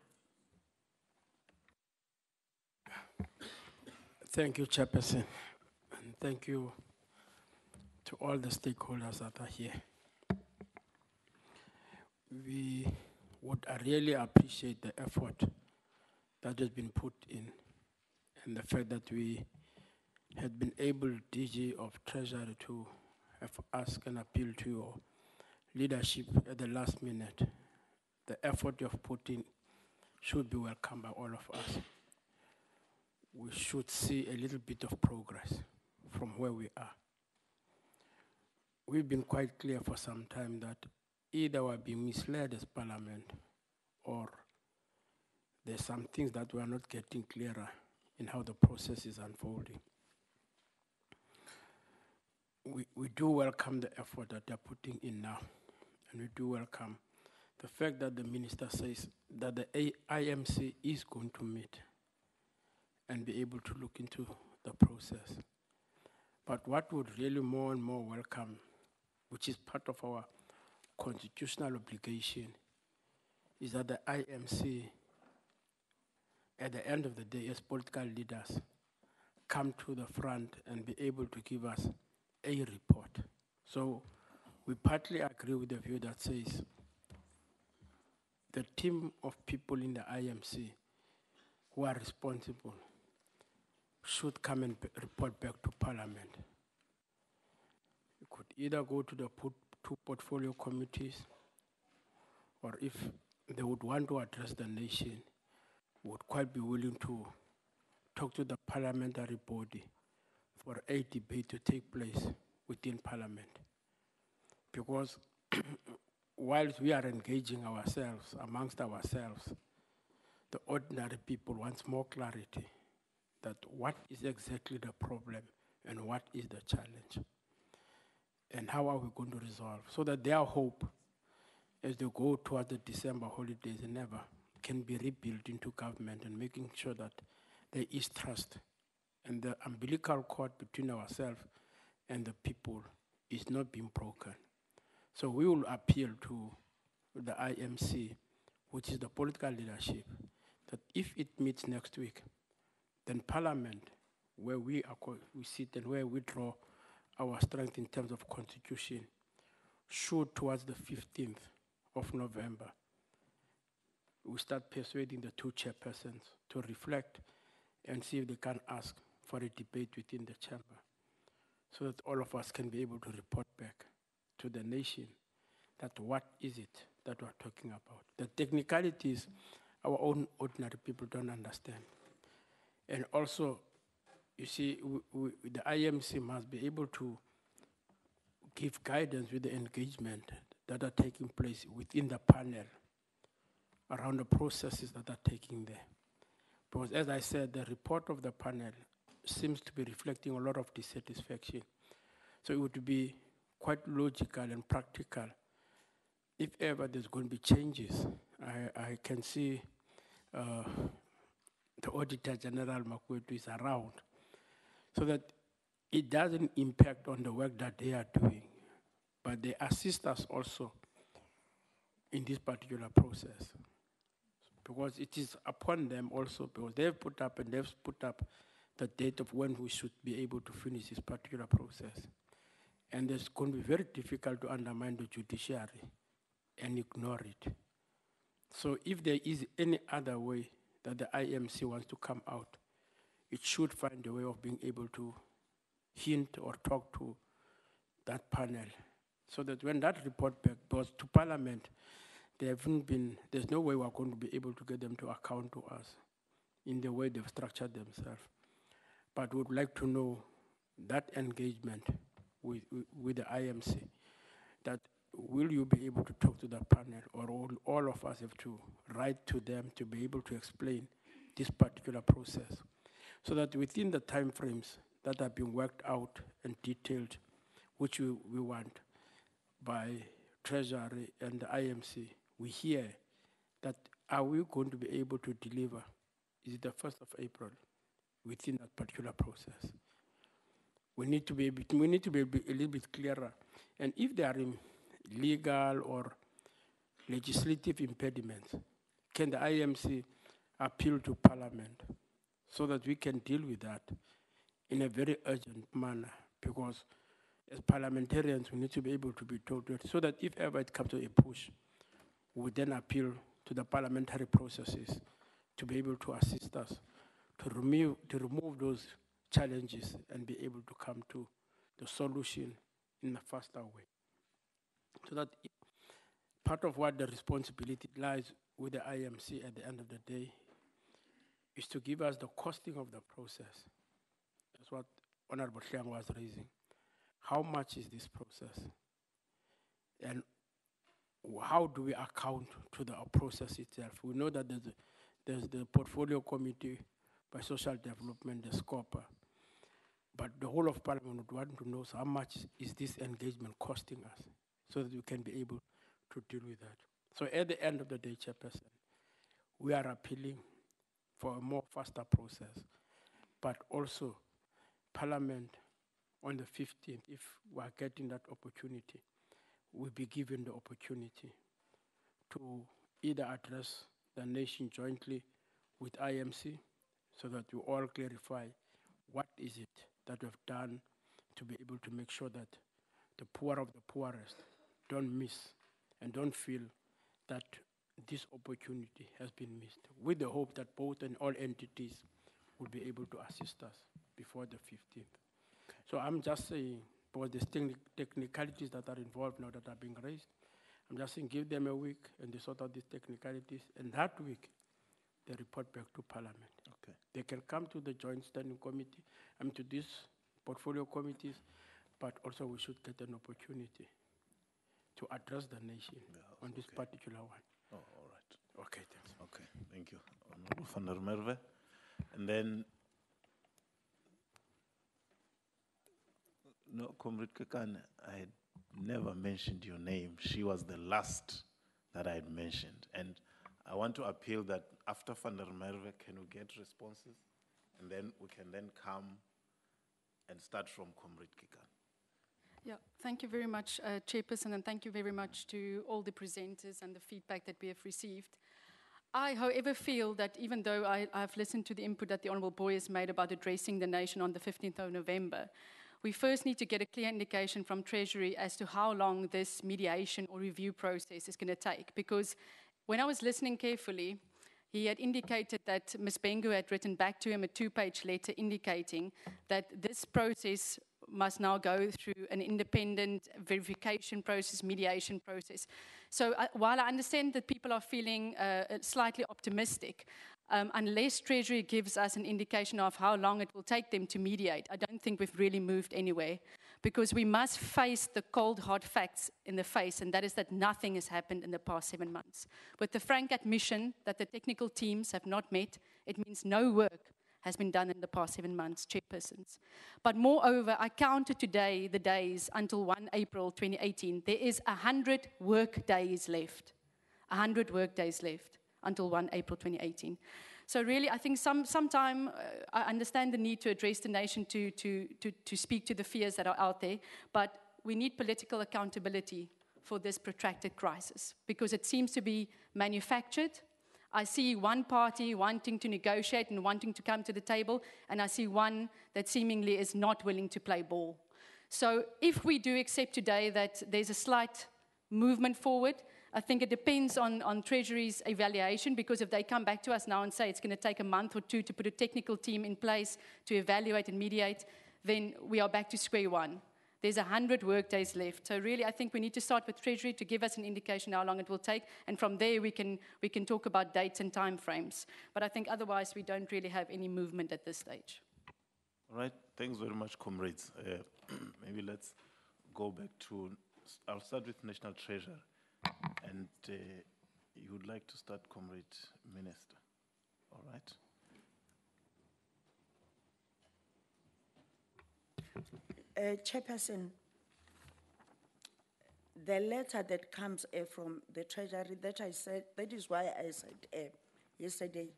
Speaker 14: Thank you, Chairperson, and thank you to all the stakeholders that are here. We would really appreciate the effort that has been put in, and the fact that we had been able, DG of Treasury, to have asked and appeal to your leadership at the last minute. The effort you have put in should be welcomed by all of us. We should see a little bit of progress from where we are. We've been quite clear for some time that either we're being misled as Parliament, or there's some things that we are not getting clearer in how the process is unfolding. We do welcome the effort that they're putting in now, and we do welcome the fact that the Minister says that the IMC is going to meet and be able to look into the process. But what would really more and more welcome, which is part of our constitutional obligation, is that the IMC, at the end of the day, as political leaders, come to the front and be able to give us a report. So we partly agree with the view that says the team of people in the IMC who are responsible should come and report back to Parliament. You could either go to the two portfolio committees, or if they would want to address the nation, would quite be willing to talk to the parliamentary body for a debate to take place within Parliament. Because whilst we are engaging ourselves, amongst ourselves, the ordinary people wants more clarity that what is exactly the problem and what is the challenge, and how are we going to resolve, so that their hope as they go towards the December holidays and ever can be rebuilt into government, and making sure that there is trust and the umbilical cord between ourselves and the people is not being broken. So we will appeal to the IMC, which is the political leadership, that if it meets next week, then Parliament, where we sit and where we draw our strength in terms of constitution, should towards the 15th of November we start persuading the two chairpersons to reflect and see if they can ask for a debate within the chamber, so that all of us can be able to report back to the nation that what is it that we're talking about. The technicalities, our own ordinary people don't understand. And also, you see, the IMC must be able to give guidance with the engagement that are taking place within the panel around the processes that are taking there. Because as I said, the report of the panel seems to be reflecting a lot of dissatisfaction. So it would be quite logical and practical if ever there's going to be changes. I can see the Auditor General Makwetu is around, so that it doesn't impact on the work that they are doing, but they assist us also in this particular process. Because it is upon them also, because they've put up the date of when we should be able to finish this particular process. And it's going to be very difficult to undermine the judiciary and ignore it. So if there is any other way that the IMC wants to come out, it should find a way of being able to hint or talk to that panel, so that when that report back goes to Parliament, there's no way we're going to be able to get them to account to us in the way they've structured themselves. But would like to know that engagement with the IMC, that will you be able to talk to the panel, or all of us have to write to them to be able to explain this particular process, so that within the timeframes that are being worked out and detailed, which we want by Treasury and the IMC, we hear that are we going to be able to deliver? Is it the 1st of April within that particular process? We need to be a little bit clearer. And if there are legal or legislative impediments, can the IMC appeal to Parliament so that we can deal with that in a very urgent manner? Because as parliamentarians, we need to be able to be told that, so that if ever it comes to a push, we then appeal to the parliamentary processes to be able to assist us to remove those challenges and be able to come to the solution in a faster way. So that part of what the responsibility lies with the IMC at the end of the day is to give us the costing of the process. That's what Honorable Hliang was raising. How much is this process? And how do we account to the process itself? We know that there's the Portfolio Committee by Social Development, the SCOPA. But the whole of Parliament would want to know how much is this engagement costing us, so that we can be able to deal with that. So at the end of the day, Chairperson, we are appealing for a more faster process, but also Parliament on the 15th, if we are getting that opportunity, we'll be given the opportunity to either address the nation jointly with IMC, so that we all clarify what is it that we've done to be able to make sure that the poor of the poorest don't miss and don't feel that this opportunity has been missed, with the hope that both and all entities will be able to assist us before the 15th. Okay. So I'm just saying, because there's technicalities that are involved now that are being raised, I'm just saying give them a week and they sort out these technicalities, and that week they report back to Parliament. Okay. They can come to the Joint Standing Committee, to these portfolio committees, but also we should get an opportunity to address the nation on this particular one.
Speaker 1: Oh, all right.
Speaker 14: Okay, thanks.
Speaker 1: Okay, thank you. Honorable Van der Merwe. And then, no, Comrade Kekane, I had never mentioned your name. She was the last that I had mentioned. And I want to appeal that after Van der Merwe, can we get responses? And then we can then come and start from Comrade Kekane.
Speaker 15: Yeah, thank you very much, Chairperson, and thank you very much to all the presenters and the feedback that we have received. I, however, feel that even though I've listened to the input that the Honourable Boy has made about addressing the nation on the 15th of November, we first need to get a clear indication from Treasury as to how long this mediation or review process is going to take, because when I was listening carefully, he had indicated that Ms. Bengu had written back to him a 2-page letter indicating that this process must now go through an independent verification process, mediation process. So while I understand that people are feeling slightly optimistic, unless Treasury gives us an indication of how long it will take them to mediate, I don't think we've really moved anywhere, because we must face the cold, hard facts in the face, and that is that nothing has happened in the past 7 months. With the frank admission that the technical teams have not met, it means no work has been done in the past 7 months, chairpersons. But moreover, I counted today the days until 1 April 2018. There is 100 work days left. 100 work days left until 1 April 2018. So really, I think sometime I understand the need to address the nation to speak to the fears that are out there, but we need political accountability for this protracted crisis, because it seems to be manufactured. I see one party wanting to negotiate and wanting to come to the table, and I see one that seemingly is not willing to play ball. So if we do accept today that there's a slight movement forward, I think it depends on Treasury's evaluation, because if they come back to us now and say it's going to take a month or 2 to put a technical team in place to evaluate and mediate, then we are back to square one. There's 100 work days left. So really, I think we need to start with Treasury to give us an indication how long it will take, and from there we can talk about dates and timeframes. But I think otherwise we don't really have any movement at this stage.
Speaker 1: All right, thanks very much, comrades. Maybe let's go back to, I'll start with National Treasury. And you would like to start, Comrade Minister. All right.
Speaker 16: Chairperson, the letter that comes from the Treasury, that I said, that is why I said yesterday,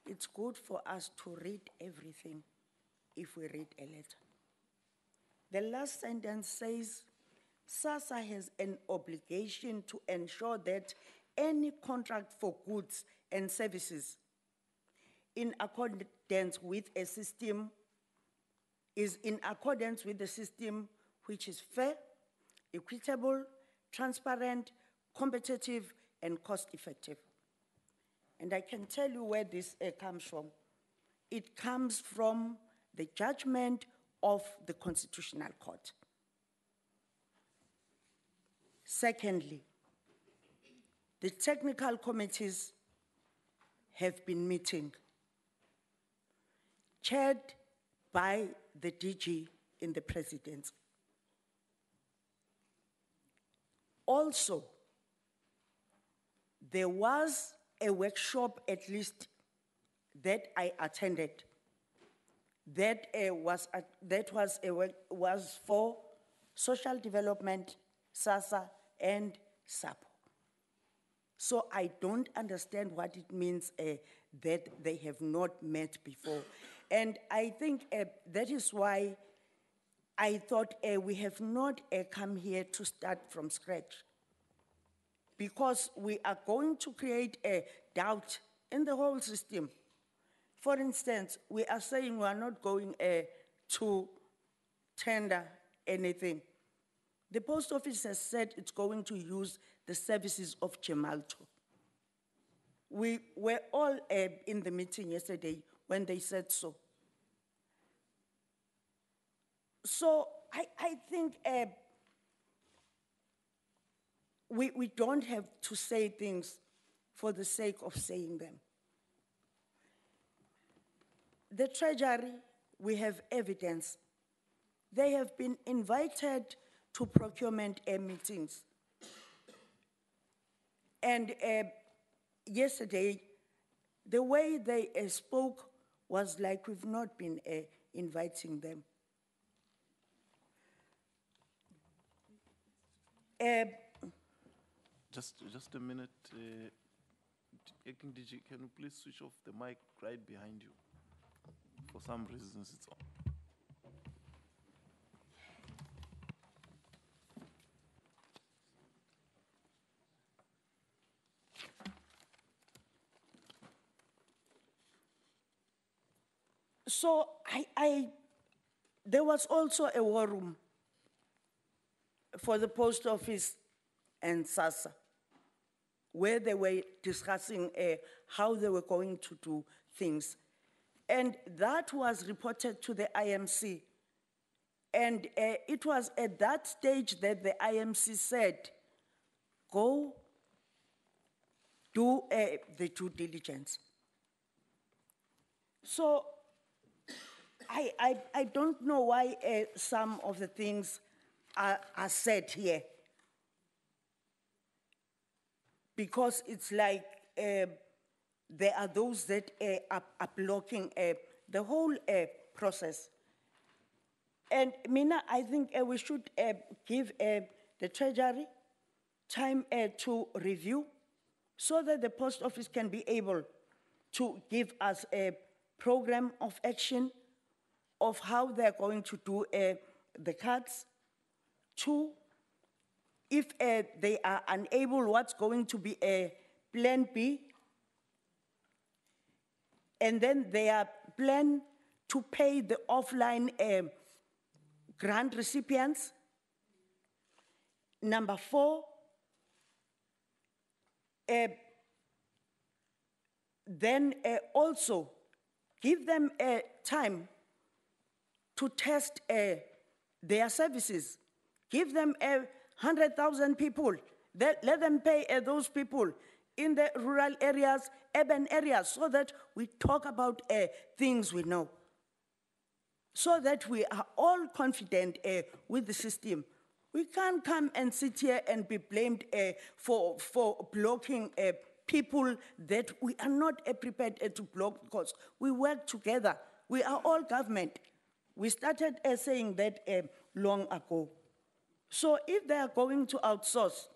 Speaker 16: it's good for us to read everything if we read a letter. The last sentence says, SASSA has an obligation to ensure that any contract for goods and services in accordance with a system is in accordance with the system which is fair, equitable, transparent, competitive, and cost-effective. And I can tell you where this comes from. It comes from the judgment of the Constitutional Court. Secondly, the technical committees have been meeting, chaired by the DG in the presidency. Also, there was a workshop, at least that I attended, that was for social development, SASSA and SAPO. So I don't understand what it means that they have not met before. And I think that is why I thought we have not come here to start from scratch, because we are going to create a doubt in the whole system. For instance, we are saying we are not going to tender anything. The post office has said it's going to use the services of Gemalto. We were all in the meeting yesterday when they said so. So I think we don't have to say things for the sake of saying them. The Treasury, we have evidence. They have been invited to procurement meetings. And yesterday, the way they spoke was like we've not been inviting them.
Speaker 1: Just a minute. Acting DG, can you please switch off the mic right behind you? For some reasons, it's on.
Speaker 16: So there was also a war room for the post office and SASSA. where they were discussing how they were going to do things. And that was reported to the IMC. And it was at that stage that the IMC said, go do the due diligence. So I don't know why some of the things are said here. Because it's like there are those that are blocking the whole process. And Mina, I think we should give the Treasury time to review so that the post office can be able to give us a program of action of how they're going to do the cards. Two, if they are unable, what's going to be a plan B? And then their plan to pay the offline grant recipients. Number four, then also give them time to test their services. Give them 100,000 people. Let them pay those people in the rural areas, urban areas, so that we talk about things we know. So that we are all confident with the system. We can't come and sit here and be blamed for blocking people that we are not prepared to block because we work together. We are all government. We started saying that long ago. So if they are going to outsource,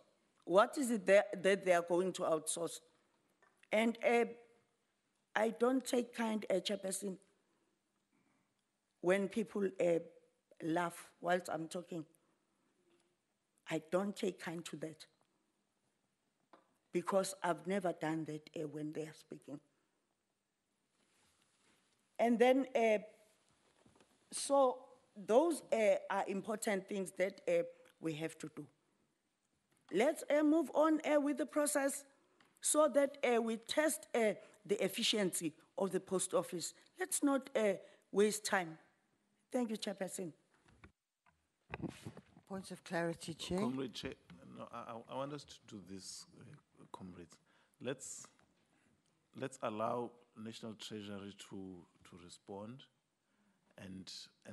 Speaker 16: what is it that they are going to outsource? And I don't take kind, Chairperson, when people laugh whilst I'm talking. I don't take kind to that. Because I've never done that when they are speaking. And then, so those are important things that we have to do. Let's move on with the process so that we test the efficiency of the post office. Let's not waste time. Thank you, Chairperson.
Speaker 7: Points of clarity, Chair.
Speaker 1: Comrade Chair, no, I want us to do this, comrades. Let's allow National Treasury to respond, and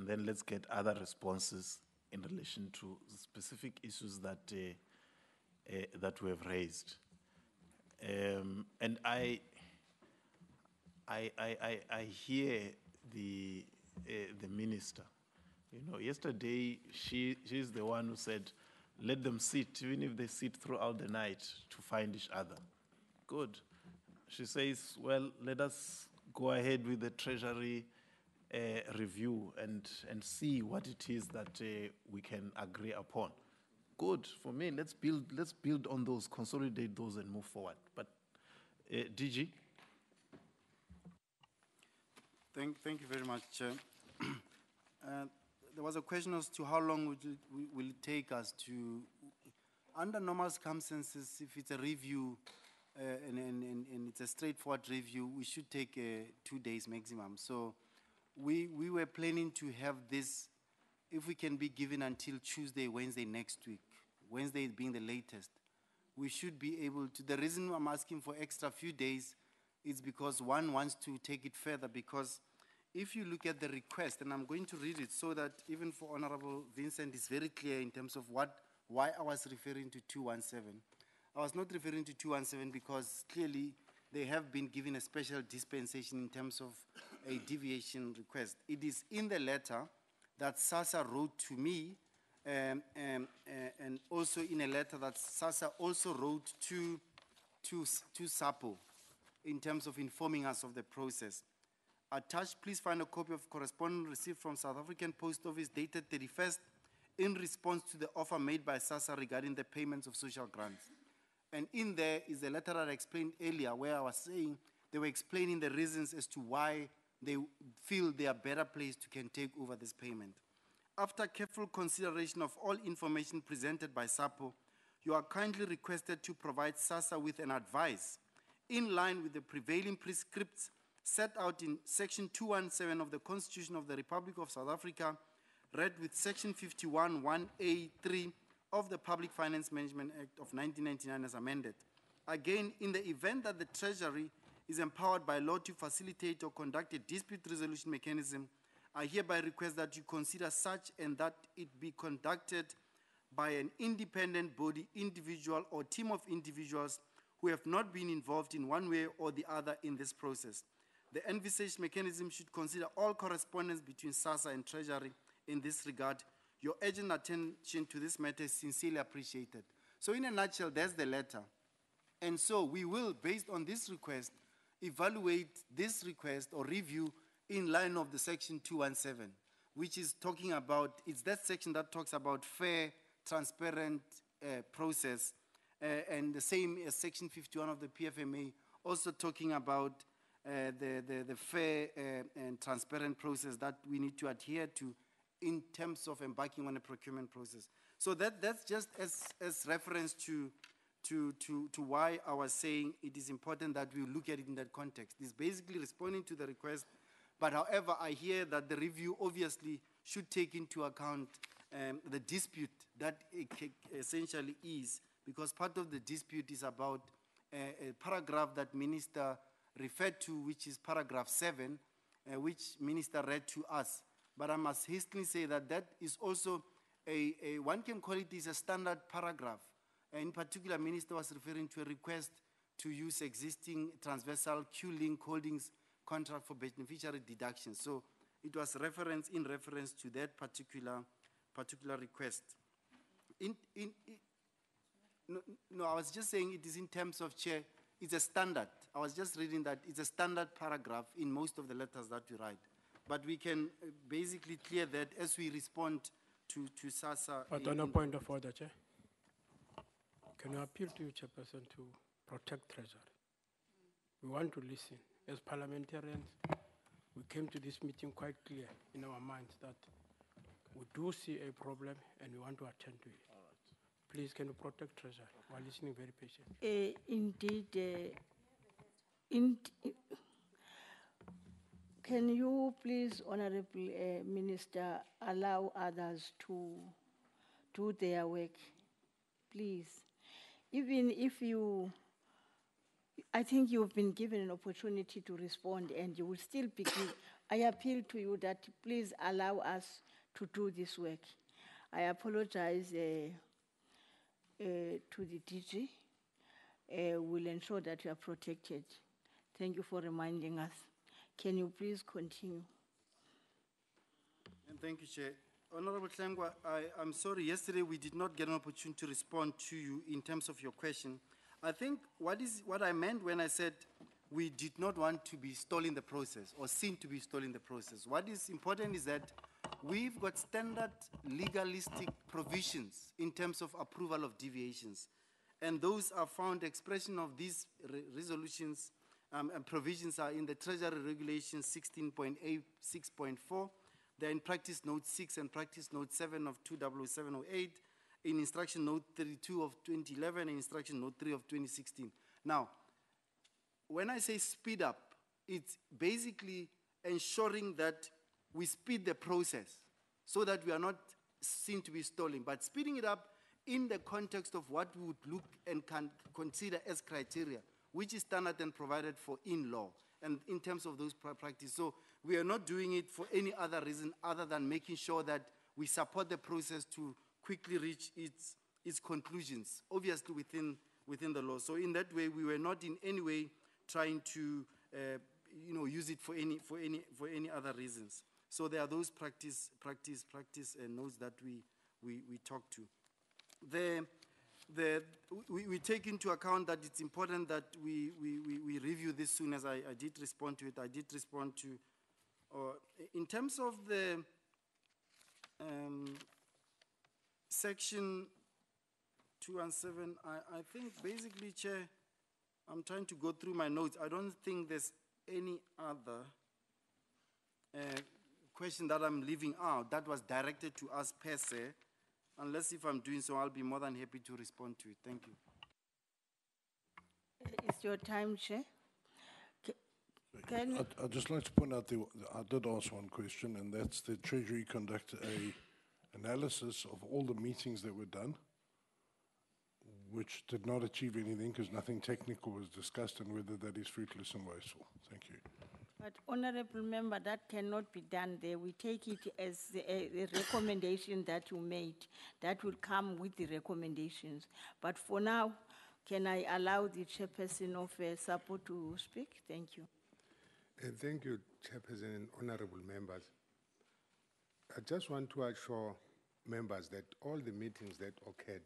Speaker 1: then let's get other responses in relation to specific issues that that we have raised. And I hear the minister. You know, yesterday she's the one who said, let them sit, even if they sit throughout the night, to find each other. Good. She says, well, let us go ahead with the Treasury review and see what it is that we can agree upon. Good. For me, let's build on those, consolidate those, and move forward. But DG?
Speaker 3: Thank you very much, Chair. There was a question as to how long will it take us to, under normal circumstances, if it's a review and it's a straightforward review, we should take 2 days maximum. So we were planning to have this, if we can be given until Tuesday, Wednesday next week, Wednesday being the latest, we should be able to. The reason I'm asking for extra few days is because one wants to take it further, because if you look at the request, and I'm going to read it so that even for Honorable Vincent, it's very clear in terms of why I was referring to 217. I was not referring to 217 because clearly they have been given a special dispensation in terms of a deviation request. It is in the letter that SASSA wrote to me, and also in a letter that SASSA also wrote to SAPO in terms of informing us of the process. Attached, please find a copy of correspondence received from South African Post Office dated 31st in response to the offer made by SASSA regarding the payments of social grants. And in there is a letter that I explained earlier where I was saying they were explaining the reasons as to why they feel they are better placed to can take over this payment. After careful consideration of all information presented by SAPO, you are kindly requested to provide SASSA with an advice in line with the prevailing prescripts set out in Section 217 of the Constitution of the Republic of South Africa, read with Section 51, 1A3 of the Public Finance Management Act of 1999 as amended. Again, in the event that the Treasury is empowered by law to facilitate or conduct a dispute resolution mechanism, I hereby request that you consider such and that it be conducted by an independent body, individual, or team of individuals who have not been involved in one way or the other in this process. The envisaged mechanism should consider all correspondence between SASSA and Treasury in this regard. Your urgent attention to this matter is sincerely appreciated. So in a nutshell, there's the letter. And so we will, based on this request, evaluate this request or review in line of the Section 217, which is talking about, it's that section that talks about fair, transparent process, and the same as Section 51 of the PFMA, also talking about the fair and transparent process that we need to adhere to in terms of embarking on a procurement process. So that's just as reference to why I was saying it is important that we look at it in that context. It's basically responding to the request, but however, I hear that the review obviously should take into account the dispute that it essentially is, because part of the dispute is about a paragraph that Minister referred to, which is paragraph 7, which Minister read to us. But I must hastily say that that is also one can call it is a standard paragraph. In particular, Minister was referring to a request to use existing transversal Q-link holdings contract for beneficiary deduction. So it was in reference to that particular request. No, I was just saying it is in terms of, Chair, it's a standard. I was just reading that it's a standard paragraph in most of the letters that we write. But we can basically clear that as we respond to SASSA.
Speaker 14: But on a point of order, Chair, can you appeal to your chairperson to protect Treasury? We want to listen. As parliamentarians, we came to this meeting quite clear in our minds that we do see a problem and we want to attend to it. All right. Please, can you protect Treasury while listening very patiently?
Speaker 2: Can you please, Honorable Minister, allow others to do their work, please? Even if I think you've been given an opportunity to respond and you will still be I appeal to you that please allow us to do this work. I apologize to the DG. We'll ensure that you are protected. Thank you for reminding us. Can you please continue?
Speaker 3: And thank you, Chair. Honorable Tlengwa, I'm sorry, yesterday we did not get an opportunity to respond to you in terms of your question. I think what I meant when I said we did not want to be stalling the process or seem to be stalling the process. What is important is that we've got standard legalistic provisions in terms of approval of deviations. And those are found, expression of these resolutions and provisions are in the Treasury Regulation 16.86.4. They're in Practice Note 6 and Practice Note 7 of 200708, in Instruction Note 32 of 2011 and Instruction Note 3 of 2016. Now, when I say speed up, it's basically ensuring that we speed the process so that we are not seen to be stalling, but speeding it up in the context of what we would look and can consider as criteria, which is standard and provided for in law and in terms of those practices. So we are not doing it for any other reason other than making sure that we support the process to quickly reach its conclusions, obviously within the law. So in that way, we were not in any way trying to use it for any other reasons. So there are those practice notes that we talk to. We take into account that it's important that we review this soon as I did respond to it. I did respond to, in terms of the Section 217, I think basically, Chair, I'm trying to go through my notes. I don't think there's any other question that I'm leaving out that was directed to us per se. Unless if I'm doing so, I'll be more than happy to respond to it. Thank you.
Speaker 2: It's your time, Chair. Can,
Speaker 8: I'd just like to point out, I did ask one question, and that's the Treasury conducted a analysis of all the meetings that were done, which did not achieve anything because nothing technical was discussed, and whether that is fruitless and wasteful. Thank you.
Speaker 2: but honorable member, that cannot be done there. We take it as a recommendation that you made. That will come with the recommendations. But for now, can I allow the chairperson of SAPO to speak? Thank you.
Speaker 5: Thank you, Chairperson and honorable members. I just want to assure members that all the meetings that occurred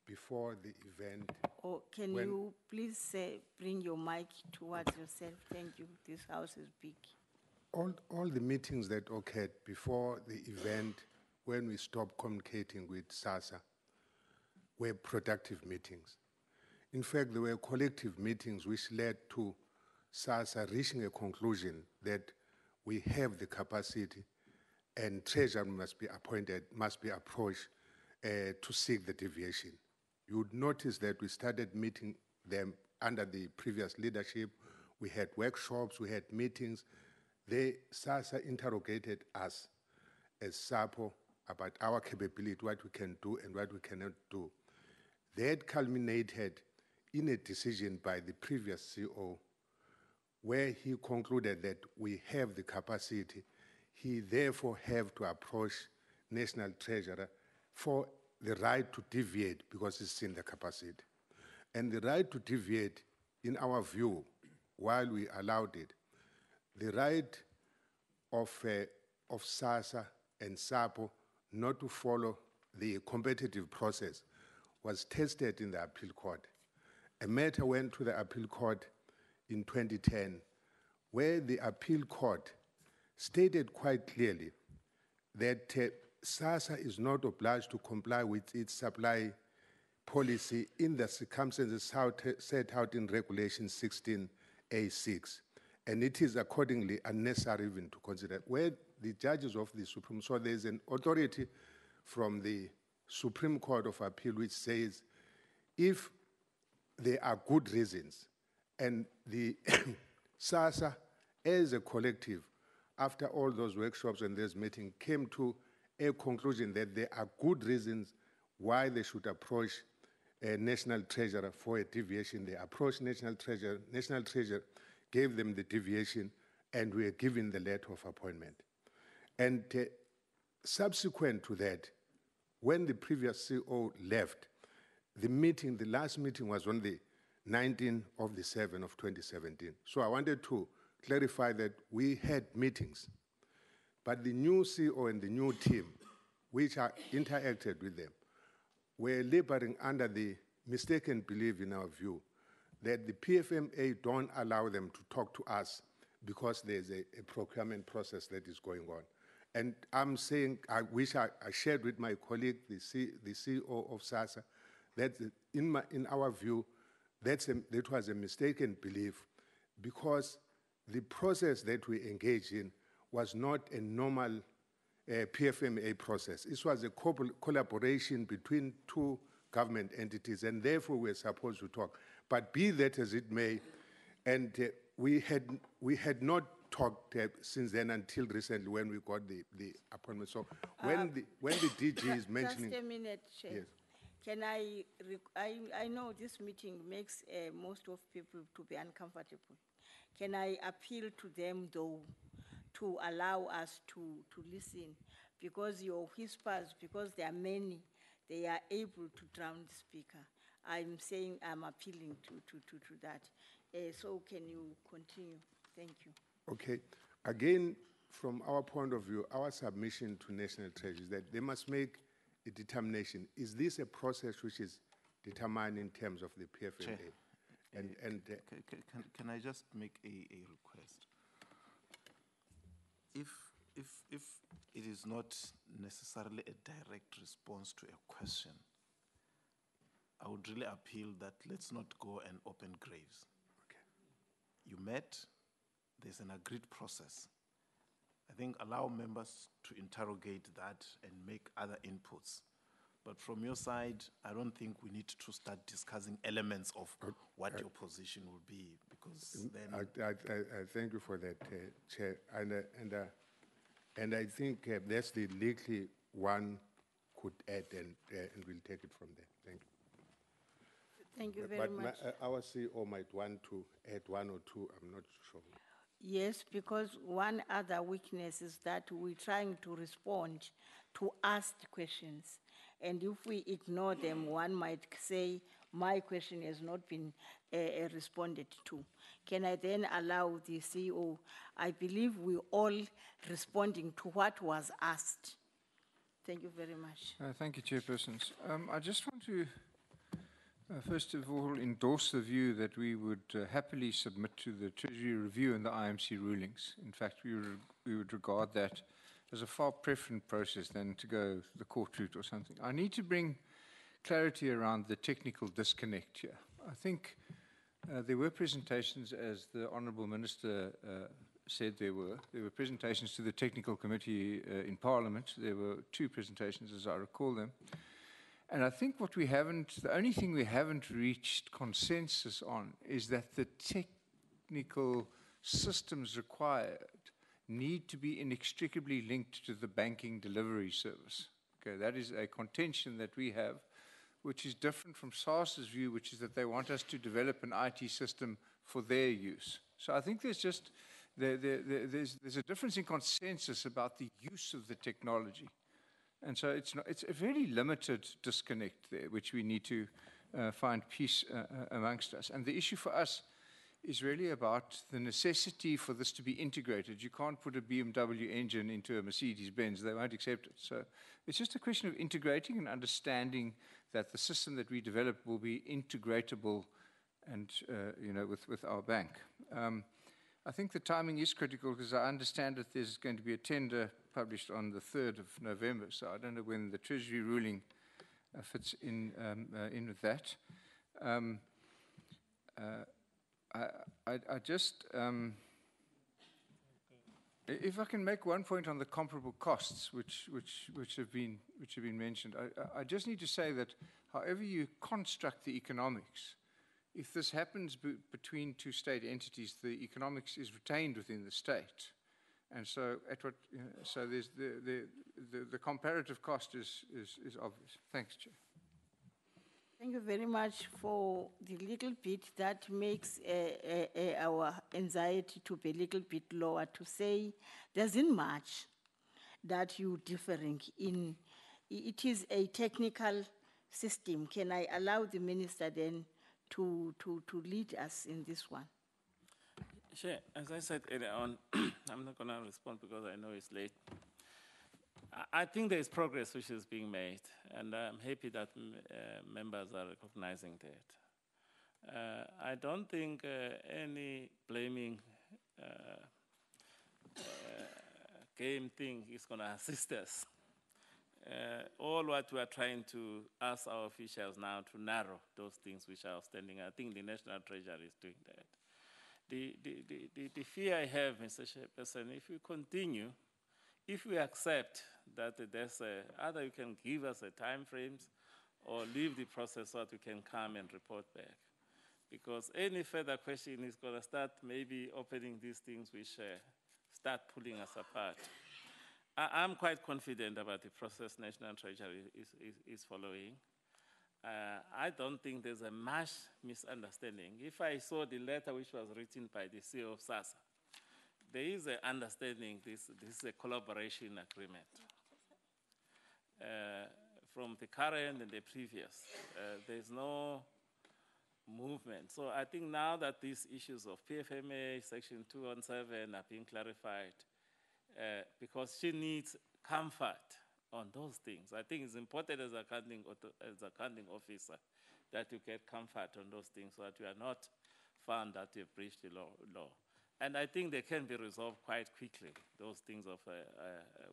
Speaker 5: before the event.
Speaker 2: Or can you please bring your mic towards yourself? Thank you. This house is big.
Speaker 5: All the meetings that occurred before the event, when we stopped communicating with SASSA, were productive meetings. In fact, there were collective meetings which led to SASSA reaching a conclusion that we have the capacity and Treasury must be appointed, must be approached to seek the deviation. You would notice that we started meeting them under the previous leadership. We had workshops, we had meetings. SASSA interrogated us as SAPO about our capability, what we can do and what we cannot do. That culminated in a decision by the previous CO where he concluded that we have the capacity. He therefore have to approach National Treasurer for the right to deviate because it's in the capacity. And the right to deviate, in our view, while we allowed it, the right of SASSA and SAPO not to follow the competitive process was tested in the appeal court. A matter went to the appeal court in 2010, where the appeal court stated quite clearly that SASSA is not obliged to comply with its supply policy in the circumstances set out in Regulation 16A6, and it is accordingly unnecessary even to consider. Where the judges of the Supreme, so there's an authority from the Supreme Court of Appeal which says if there are good reasons and the SASSA as a collective, after all those workshops and this meeting, came to a conclusion that there are good reasons why they should approach a National Treasurer for a deviation. They approached National Treasurer gave them the deviation, and we are given the letter of appointment. And subsequent to that, when the previous CO left, the last meeting was on the 19th of the 7th of 2017. So I wanted to clarify that we had meetings, but the new CEO and the new team, which I interacted with them, were laboring under the mistaken belief, in our view, that the PFMA don't allow them to talk to us because there's a procurement process that is going on. And I'm saying, I wish I shared with my colleague, the CEO of SASSA, that in our view, that was a mistaken belief because the process that we engaged in was not a normal PFMA process. This was a collaboration between two government entities, and therefore we're supposed to talk. But be that as it may, and we had not talked since then until recently when we got the appointment. So when the DG is mentioning...
Speaker 2: Just a minute, Chair.
Speaker 5: Yes.
Speaker 2: Can I know this meeting makes most of people to be uncomfortable. Can I appeal to them, though, to allow us to listen? Because your whispers, because there are many, they are able to drown the speaker. I'm saying I'm appealing to that. So can you continue? Thank you.
Speaker 5: Okay. Again, from our point of view, our submission to National Treasury is that they must make a determination. Is this a process which is determined in terms of the PFMA?
Speaker 1: Chair,
Speaker 5: And
Speaker 1: can I just make a request? If it is not necessarily a direct response to a question, I would really appeal that let's not go and open graves.
Speaker 5: Okay.
Speaker 1: You met, there's an agreed process. I think allow members to interrogate that and make other inputs. But from your side, I don't think we need to start discussing elements of what your position will be, because then...
Speaker 5: I thank you for that, Chair. And I think that's the legally one could add, and we'll take it from there. Thank you.
Speaker 2: Thank you very much.
Speaker 5: Our CEO might want to add one or two, I'm not sure.
Speaker 2: Yes, because one other weakness is that we're trying to respond to asked questions. And if we ignore them, one might say, my question has not been responded to. Can I then allow the CEO? I believe we're all responding to what was asked. Thank you very much.
Speaker 17: Thank you, Chairpersons. I just want to, first of all, endorse the view that we would happily submit to the Treasury review and the IMC rulings. In fact, we would regard that as a far preferent process than to go the court route or something. I need to bring clarity around the technical disconnect here. I think there were presentations, as the Honourable Minister said there were. There were presentations to the Technical Committee in Parliament. There were 2 presentations, as I recall them. And I think what we haven't, the only thing we haven't reached consensus on is that the technical systems required need to be inextricably linked to the banking delivery service. Okay, that is a contention that we have, which is different from SASSA's view, which is that they want us to develop an IT system for their use. So I think there's just, there's a difference in consensus about the use of the technology. And so it's a very limited disconnect there, which we need to find peace amongst us. And the issue for us is really about the necessity for this to be integrated. You can't put a BMW engine into a Mercedes-Benz. They won't accept it. So it's just a question of integrating and understanding that the system that we develop will be integratable and, with our bank. I think the timing is critical because I understand that there's going to be a tender published on the 3rd of November. So I don't know when the Treasury ruling fits in with that. I just, if I can make one point on the comparable costs, which have been mentioned, I just need to say that however you construct the economics, if this happens between 2 state entities, the economics is retained within the state, and so so there's the comparative cost is obvious. Thanks, Chair.
Speaker 2: Thank you very much for the little bit that makes our anxiety to be a little bit lower, to say there isn't much that you're differing in. It is a technical system. Can I allow the Minister then to lead us in this one?
Speaker 6: Sure. As I said earlier on, I'm not going to respond because I know it's late. I think there is progress which is being made, and I'm happy that members are recognizing that. I don't think any blaming game thing is going to assist us. All what we are trying to ask our officials now to narrow those things which are outstanding. I think the National Treasury is doing that. The fear I have, Mr. Chairperson, if we continue, if we accept that there's either you can give us a time frames or leave the process so that we can come and report back. Because any further question is going to start maybe opening these things which start pulling us apart. I'm quite confident about the process National Treasury is following. I don't think there's a much misunderstanding. If I saw the letter which was written by the CEO of SASSA, there is an understanding this is a collaboration agreement. From the current and the previous, there's no movement. So I think now that these issues of PFMA, Section 217 are being clarified, because she needs comfort on those things. I think it's important as accounting officer that you get comfort on those things so that you are not found that you've breached the law. And I think they can be resolved quite quickly, those things of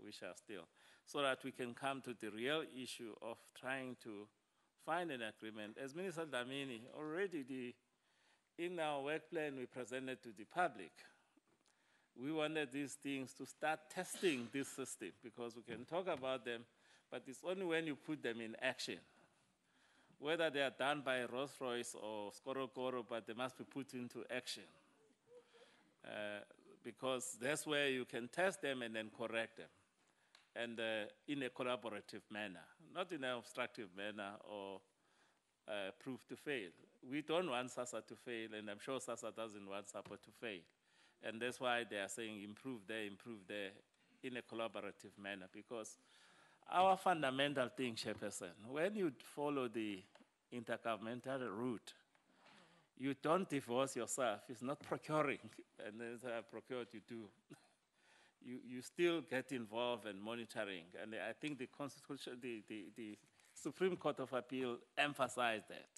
Speaker 6: which are still, so that we can come to the real issue of trying to find an agreement. As Minister Dlamini, already in our work plan we presented to the public, we wanted these things to start testing this system because we can talk about them, but it's only when you put them in action, whether they are done by Rolls-Royce or Skorokoro, but they must be put into action. Because that's where you can test them and then correct them, and in a collaborative manner, not in an obstructive manner or proof to fail. We don't want SASSA to fail, and I'm sure SASSA doesn't want SAPO to fail. And that's why they are saying improve there in a collaborative manner, because our fundamental thing, Chairperson, when you follow the intergovernmental route, you don't divorce yourself. It's not procuring, and then procured you do. You still get involved in monitoring, and I think the Constitution, the Supreme Court of Appeal emphasized that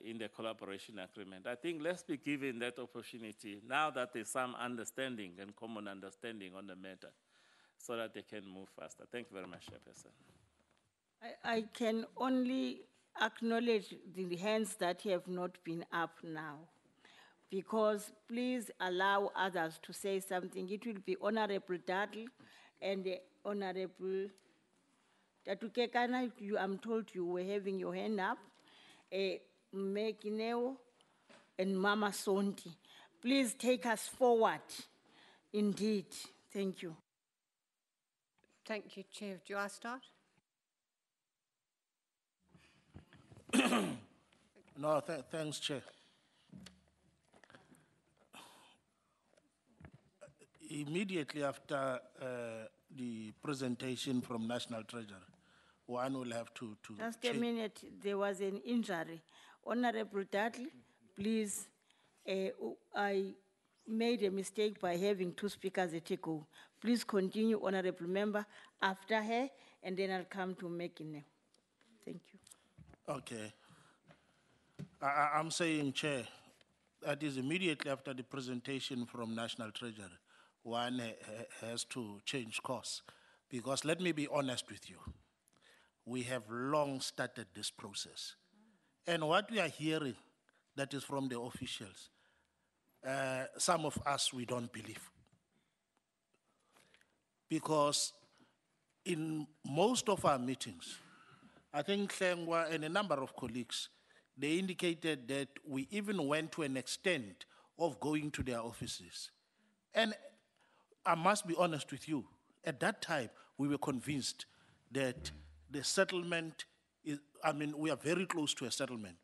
Speaker 6: in the collaboration agreement. I think let's be given that opportunity now that there's some understanding and common understanding on the matter, so that they can move faster. Thank you very much, Chairperson.
Speaker 2: I can only acknowledge the hands that have not been up now, because please allow others to say something. It will be Honorable Dudley and Honorable Tatukekana. I'm told you were having your hand up. Mekineo and Mama Sonti. Please take us forward. Indeed. Thank you.
Speaker 18: Thank you, Chair. Do I start?
Speaker 1: No, thanks, Chair. Immediately after the presentation from National Treasury, one will have to
Speaker 2: Just a minute, there was an injury. Honorable Dudley, please, I made a mistake by having two speakers at a go. Please continue, Honorable Member, after her, and then I'll come to Mekine. Thank you.
Speaker 1: Okay. I'm saying, Chair, that is immediately after the presentation from National Treasury, one has to change course. Because let me be honest with you, we have long started this process. And what we are hearing, that is from the officials, some of us, we don't believe. Because in most of our meetings, I think Hlengwa and a number of colleagues, they indicated that we even went to an extent of going to their offices. And I must be honest with you, at that time, we were convinced that the settlement is, we are very close to a settlement.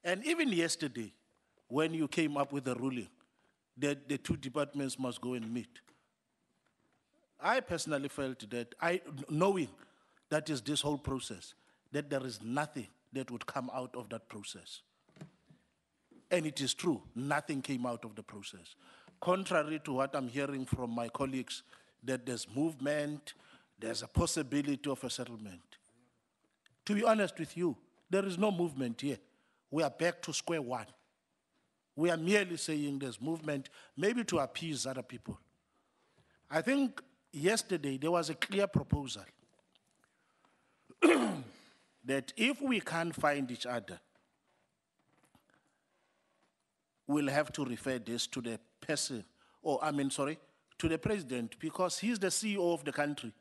Speaker 1: And even yesterday, when you came up with the ruling that the two departments must go and meet, I personally felt that, knowing that is this whole process, that there is nothing that would come out of that process. And it is true, nothing came out of the process. Contrary to what I'm hearing from my colleagues, that there's movement, there's a possibility of a settlement. To be honest with you, there is no movement here. We are back to square one. We are merely saying there's movement, maybe to appease other people. I think yesterday there was a clear proposal that if we can't find each other, we'll have to refer this to the person, to the president, because he's the CEO of the country.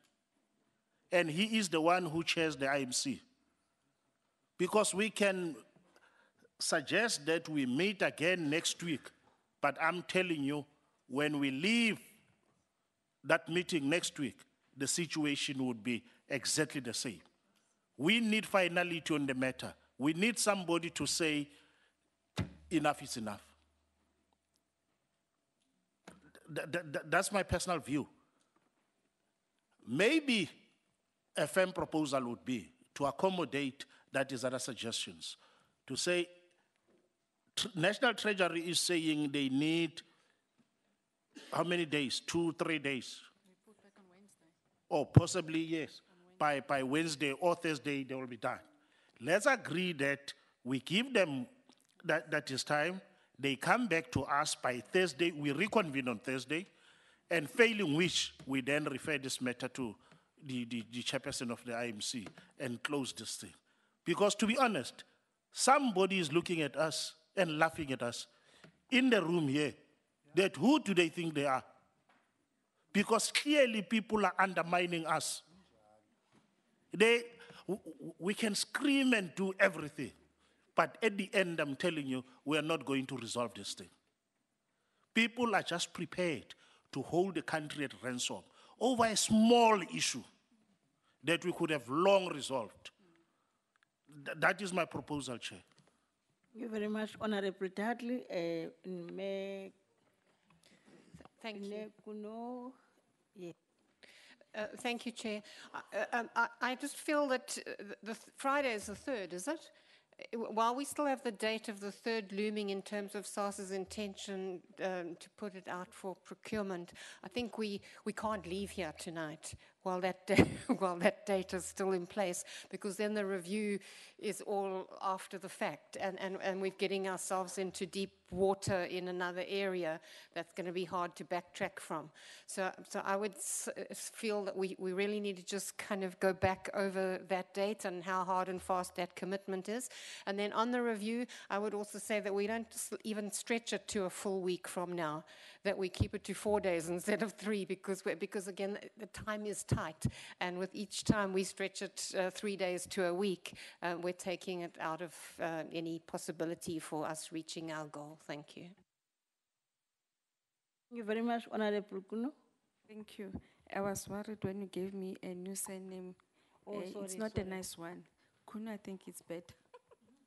Speaker 1: And he is the one who chairs the IMC. Because we can suggest that we meet again next week, but I'm telling you, when we leave that meeting next week, the situation would be exactly the same. We need finality on the matter. We need somebody to say, enough is enough. That's my personal view. Maybe a firm proposal would be to accommodate that is other suggestions. To say, National Treasury is saying they need how many days? 2, 3 days?
Speaker 15: Report back on Wednesday.
Speaker 1: Or possibly, yes. By Wednesday or Thursday, they will be done. Let's agree that we give them that is time. They come back to us by Thursday. We reconvene on Thursday. And failing which, we then refer this matter to the chairperson of the IMC and close this thing. Because to be honest, somebody is looking at us and laughing at us in the room here, that who do they think they are?
Speaker 19: because clearly people are undermining us. We can scream and do everything, but at the end, I'm telling you, we are not going to resolve this thing. People are just prepared to hold the country at ransom over a small issue that we could have long resolved. That is my proposal, Chair.
Speaker 2: Thank you very much, Honorable Dudley.
Speaker 18: Thank you.
Speaker 2: Yeah.
Speaker 18: Thank you, Chair. I just feel that Friday is the 3rd, is it? While we still have the date of the 3rd looming in terms of SASSA's intention to put it out for procurement, I think we can't leave here tonight while that date is still in place, because then the review is all after the fact, and we're getting ourselves into deep water in another area that's going to be hard to backtrack from. So I would feel that we really need to just kind of go back over that date and how hard and fast that commitment is. And then on the review, I would also say that we don't even stretch it to a full week from now, that we keep it to 4 days instead of 3, because again, the time is tight. And with each time we stretch it 3 days to a week, we're taking it out of any possibility for us reaching our goal. Thank you.
Speaker 2: Thank you very much, Honorable Kuno.
Speaker 20: Thank you. I was worried when you gave me a new surname.
Speaker 2: Oh,
Speaker 20: it's not a nice one. Kuno, I think it's better.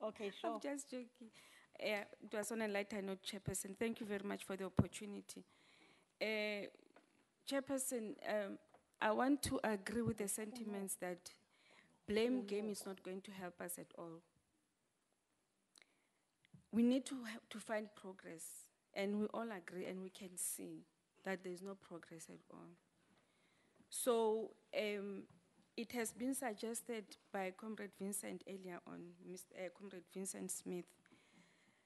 Speaker 2: Okay, sure.
Speaker 20: I'm just joking. It was on a lighter note, Chairperson. Thank you very much for the opportunity. Chairperson, I want to agree with the sentiments that blame game is not going to help us at all. We need to find progress, and we all agree, and we can see that there's no progress at all. So it has been suggested by Comrade Vincent earlier on, Comrade Vincent Smith,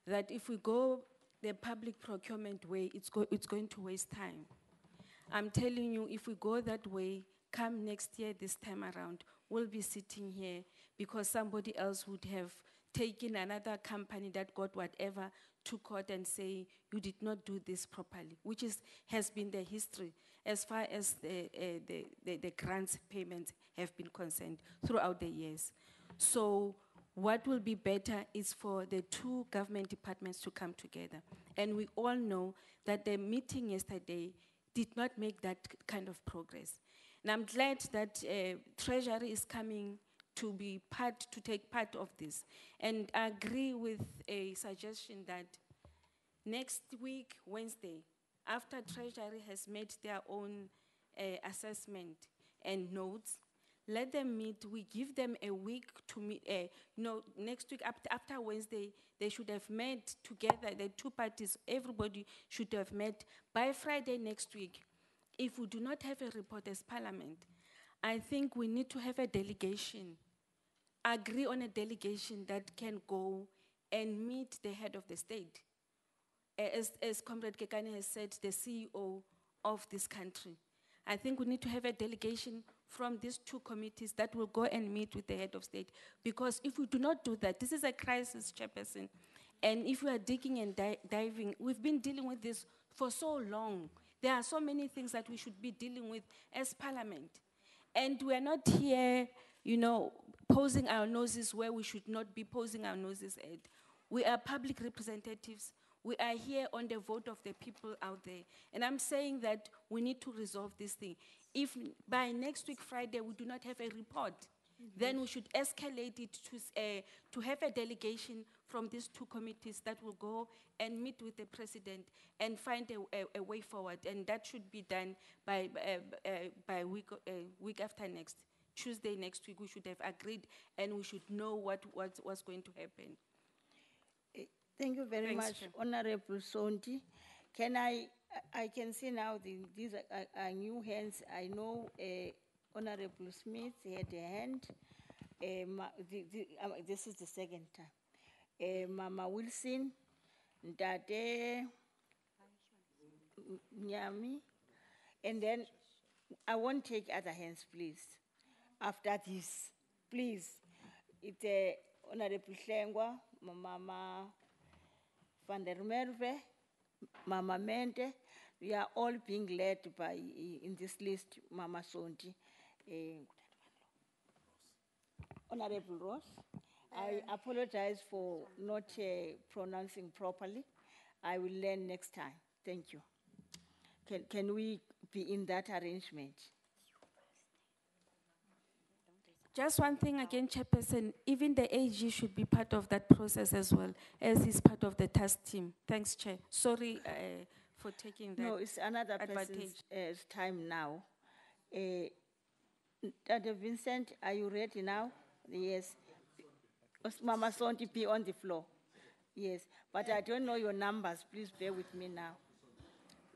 Speaker 20: that if we go the public procurement way, it's going to waste time. I'm telling you, if we go that way, come next year, this time around, we'll be sitting here because somebody else would have taken another company that got whatever to court and say, you did not do this properly, which has been the history as far as the grants payments have been concerned throughout the years. So what will be better is for the two government departments to come together. And we all know that the meeting yesterday did not make that kind of progress. And I'm glad that Treasury is coming to take part of this. And I agree with a suggestion that next week, Wednesday, after Treasury has made their own assessment and notes, let them meet. We give them a week to meet. Next week, after Wednesday, they should have met together, the two parties, everybody should have met by Friday next week. If we do not have a report as Parliament, I think we need to have a delegation, agree on a delegation that can go and meet the head of the state. As Comrade Kekane has said, the CEO of this country. I think we need to have a delegation from these two committees that will go and meet with the head of state. Because if we do not do that, this is a crisis, Chairperson. And if we are digging and diving, we've been dealing with this for so long. There are so many things that we should be dealing with as Parliament. And we're not here, posing our noses where we should not be posing our noses at. We are public representatives. We are here on the vote of the people out there. And I'm saying that we need to resolve this thing. If by next week, Friday, we do not have a report, then we should escalate it to have a delegation from these two committees that will go and meet with the president and find a way forward. And that should be done by week after next. Tuesday next week, we should have agreed and we should know what's going to happen.
Speaker 2: Thank you very much,
Speaker 20: Chair.
Speaker 2: Honorable Sonti. I can see now these are new hands. I know Honorable Smith had a hand. This is the second time. Mama Wilson, Ndade, Nyami, and then I won't take other hands, please. After this, please. It's Honorable Hlengwa, Mama Van der Merwe, Mama Mente. We are all being led by, in this list, Mama Sondi, Honorable Ross. I apologize for not pronouncing properly. I will learn next time. Thank you. Can we be in that arrangement?
Speaker 20: Just one thing again, Chairperson, even the AG should be part of that process as well, as he's part of the task team. Thanks, Chair. Sorry for taking that
Speaker 2: No, it's another
Speaker 20: advantage.
Speaker 2: person's time now. Dr. Vincent, are you ready now? Yes. Mama Sonti, be on the floor. Yes, but I don't know your numbers. Please bear with me now.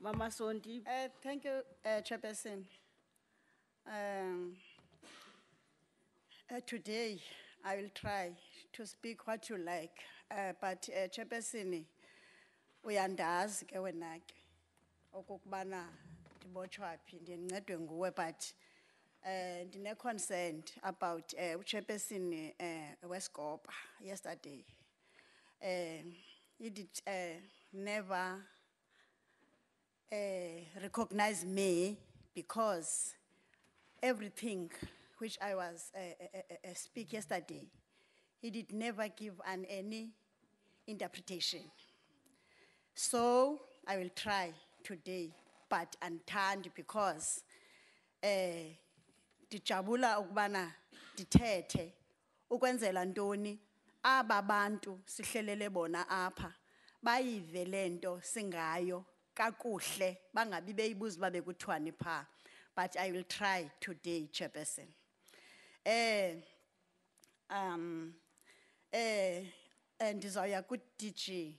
Speaker 2: Mama Sonti.
Speaker 21: Thank you, Chairperson. Today, I will try to speak what you like, but Chairperson, uyandazi ke wena ke okukubana ndibotshwa phi ndincedwe nguwe, but ndine concern about Chairperson SCOPA yesterday. He did never recognize me because everything which I was speak yesterday, he did never give any interpretation. So I will try today, but unturned because dijabula ukubana dithethe ukwenzela ntoni aba bantu sihlelele bona apha bayive lento singayo kakuhle bangabi beyibuza babe kuthiwani pha, but I will try today, Chairperson. Ndizawuya ku-DG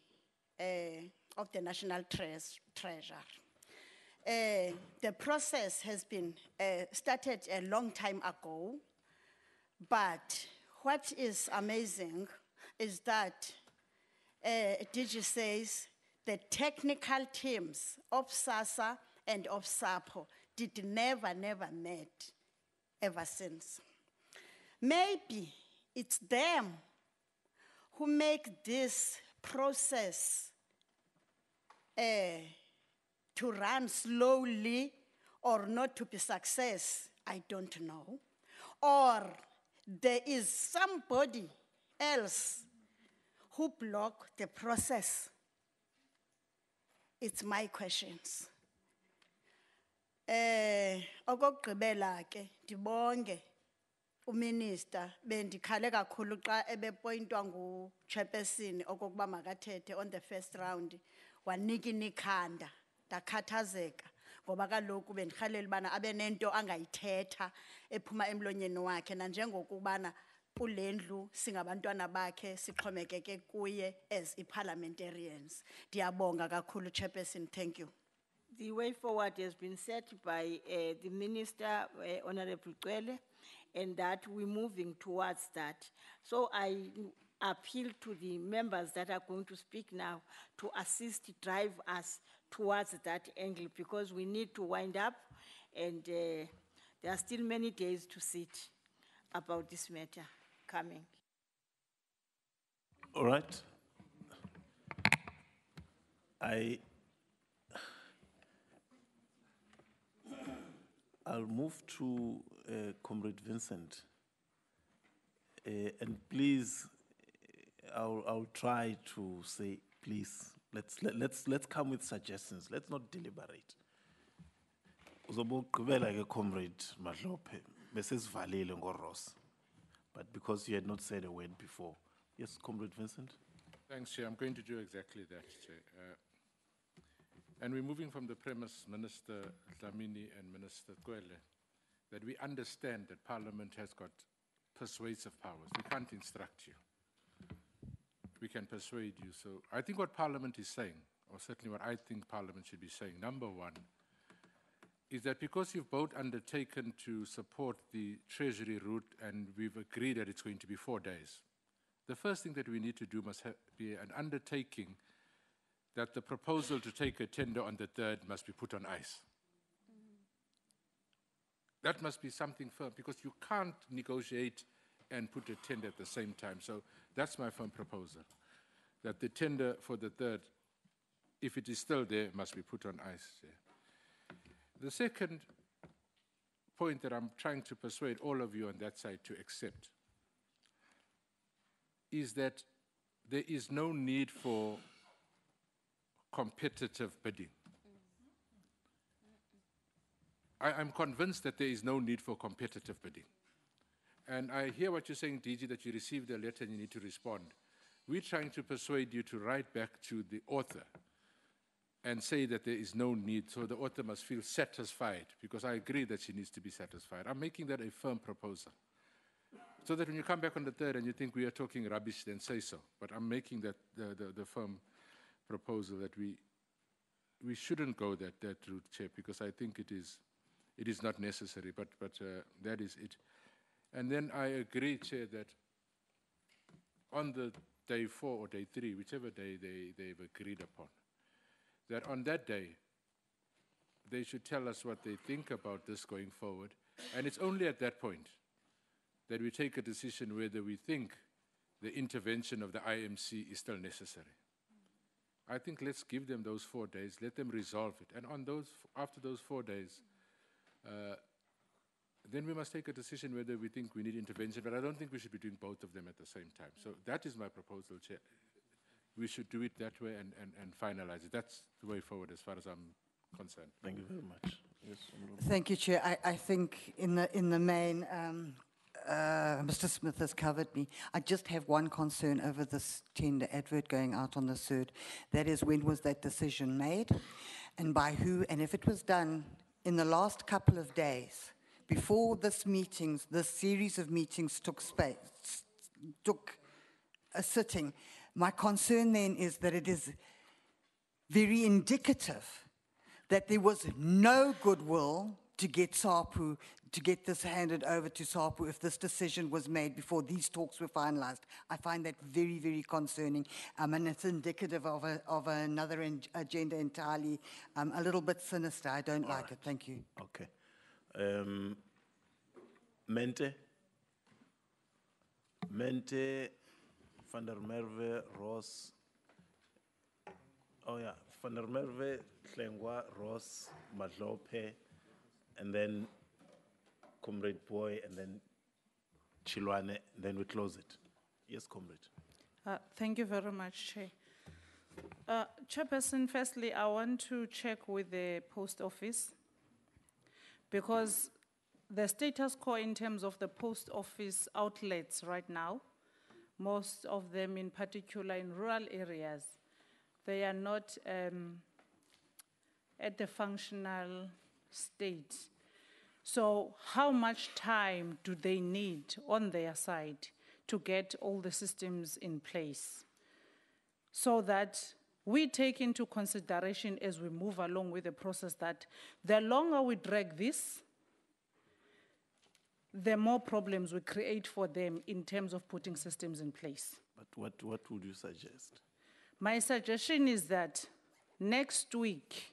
Speaker 21: of the National Treasury. The process has been started a long time ago, but what is amazing is that DG says the technical teams of SASSA and of SAPO did never met ever since. Maybe it's them who make this process to run slowly or not to be success, I don't know. Or there is somebody else who blocked the process. It's my questions. Okokugqibela ke ndibonge uminister bendikhale kakhulu xa ebepointwa nguChairperson okokuba makathethe on the first round wanika inikhanda ndakhathazeka ngoba kaloku bendirhalela ubana abe nento angayithetha ephuma emlonyeni wakhe nanjengokubana kulendlu singabantwana bakhe sixhomekeke kuye as parliamentarians. Ndiyabonga kakhulu Chairperson, thank you.
Speaker 2: The way forward has been set by the Minister, Honorable Cwele, and that we're moving towards that. So I appeal to the members that are going to speak now to assist, drive us towards that angle, because we need to wind up, and there are still many days to sit about this matter coming.
Speaker 1: All right. I'll move to Comrade Vincent. And please, I'll try to say, please, let's come with suggestions. Let's not deliberate. Uzobugqibela ke Comrade Madlophe, besesivalile ngoRoss. But because you had not said a word before. Yes, Comrade Vincent?
Speaker 9: Thanks, Chair. I'm going to do exactly that, Chair. And we're moving from the premise, Minister Dlamini and Minister Cwele, that we understand that Parliament has got persuasive powers. We can't instruct you. We can persuade you. So I think what Parliament is saying, or certainly what I think Parliament should be saying, number one, is that because you've both undertaken to support the Treasury route and we've agreed that it's going to be 4 days, the first thing that we need to do must be an undertaking that the proposal to take a tender on the 3rd must be put on ice. That must be something firm, because you can't negotiate and put a tender at the same time. So that's my firm proposal, that the tender for the 3rd if it is still there, it must be put on ice. Yeah. The second point that I'm trying to persuade all of you on that side to accept is that there is no need for competitive bidding. I'm convinced that there is no need for competitive bidding. And I hear what you're saying, DG, that you received a letter and you need to respond. We're trying to persuade you to write back to the author and say that there is no need, so the author must feel satisfied, because I agree that she needs to be satisfied. I'm making that a firm proposal. So that when you come back on the 3rd and you think we are talking rubbish, then say so. But I'm making that the firm proposal that we shouldn't go that route, Chair, because I think it is not necessary, but that is it. And then I agree, Chair, that on the day 4 or day 3, whichever day they've agreed upon, that on that day, they should tell us what they think about this going forward. And it's only at that point that we take a decision whether we think the intervention of the IMC is still necessary. I think let's give them those 4 days, let them resolve it. And on those, after those 4 days, then we must take a decision whether we think we need intervention, but I don't think we should be doing both of them at the same time. So that is my proposal, Chair. We should do it that way and finalize it. That's the way forward as far as I'm concerned.
Speaker 1: Thank you very much. Yes,
Speaker 7: Thank you, Chair. I think in the main, Mr. Smith has covered me. I just have one concern over this tender advert going out on the 3rd. That is, when was that decision made and by who? And if it was done in the last couple of days, before this series of meetings took a sitting, my concern then is that it is very indicative that there was no goodwill to get SAPO, to get this handed over to SAPO if this decision was made before these talks were finalized. I find that very, very concerning, and it's indicative of another agenda entirely, a little bit sinister. I don't like it. Thank you.
Speaker 1: Okay. Mente, Van der Merwe, Ross. Oh yeah, Van der Merwe, Hlengwa, Ross, Madlope, and then Comrade Boy, and then Chilwane, and then we close it. Yes, Comrade.
Speaker 11: Thank you very much, Chair. Chairperson, firstly, I want to check with the post office, because the status quo in terms of the post office outlets right now, most of them in particular in rural areas, they are not at the functional state. So how much time do they need on their side to get all the systems in place, so that we take into consideration as we move along with the process that the longer we drag this, the more problems we create for them in terms of putting systems in place.
Speaker 1: But what would you suggest?
Speaker 11: My suggestion is that next week,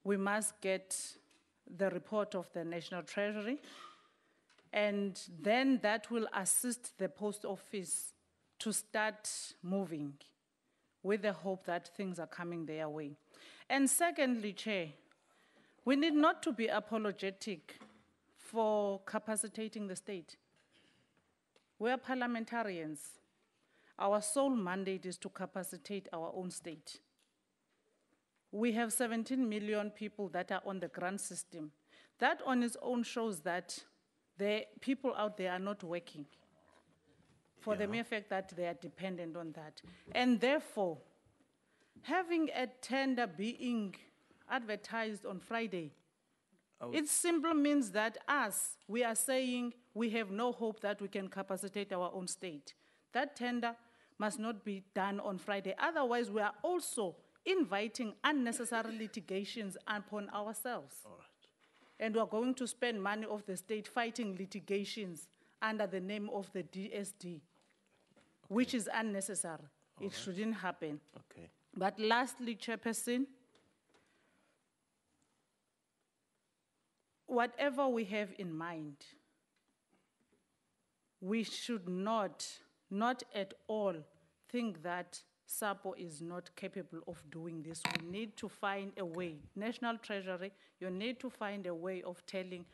Speaker 11: we must get the report of the National Treasury, and then that will assist the post office to start moving with the hope that things are coming their way. And secondly, Chair, we need not to be apologetic for capacitating the state. We are parliamentarians. Our sole mandate is to capacitate our own state. We have 17 million people that are on the grant system. That on its own shows that the people out there are not working for the mere fact that they are dependent on that. And therefore, having a tender being advertised on Friday, it simply means that we are saying we have no hope that we can capacitate our own state. That tender must not be done on Friday. Otherwise, we are also inviting unnecessary litigations upon ourselves.
Speaker 1: All right.
Speaker 11: And we are going to spend money of the state fighting litigations under the name of the DSD, which is unnecessary. It shouldn't happen.
Speaker 1: Okay.
Speaker 11: But lastly, Chairperson, whatever we have in mind, we should not at all think that SAPO is not capable of doing this. We need to find a way. National Treasury, you need to find a way of telling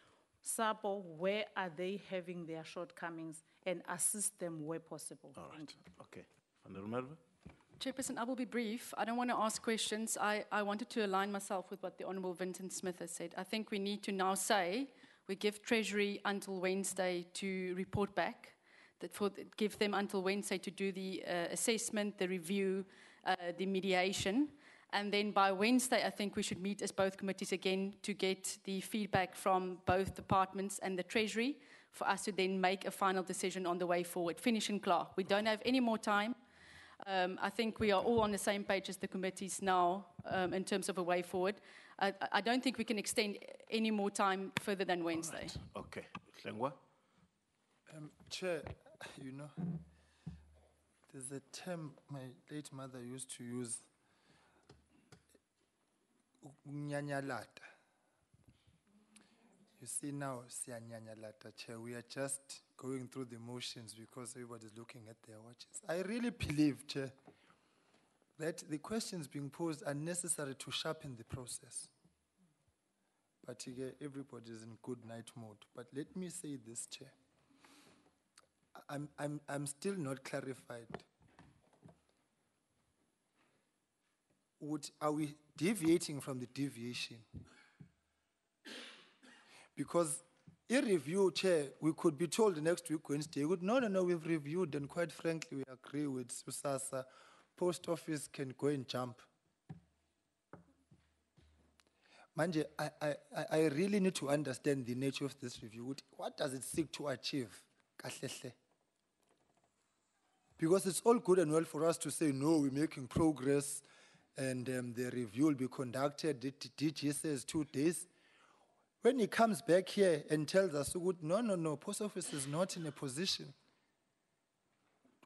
Speaker 11: SAPO where are they having their shortcomings and assist them where possible.
Speaker 1: All
Speaker 11: Thank
Speaker 1: right, okay. Van der Merwe?
Speaker 15: Chairperson, I will be brief. I don't want to ask questions. I wanted to align myself with what the Honourable Vincent Smith has said. I think we need to now say we give Treasury until Wednesday to report back, give them until Wednesday to do the assessment, the review, the mediation. And then by Wednesday, I think we should meet as both committees again to get the feedback from both departments and the Treasury for us to then make a final decision on the way forward. Finish and clear. We don't have any more time. I think we are all on the same page as the committees now in terms of a way forward. I don't think we can extend any more time further than Wednesday.
Speaker 1: Right. Okay. Hlengwa?
Speaker 12: Chair, you know, there's a term my late mother used to use, unyanyalata. You see now, siyanyanyalata, Chair, we are just going through the motions because everybody's looking at their watches. I really believe, Chair, that the questions being posed are necessary to sharpen the process. But again, everybody's in good night mode. But let me say this, Chair. I'm still not clarified. Are we deviating from the deviation? Because in review, Chair, we could be told next week, Wednesday, no, we've reviewed, and quite frankly, we agree with SASSA. Post office can go and jump. Manje, I really need to understand the nature of this review. What does it seek to achieve? Because it's all good and well for us to say, no, we're making progress, and the review will be conducted. The DG says 2 days. When he comes back here and tells us, no, post office is not in a position,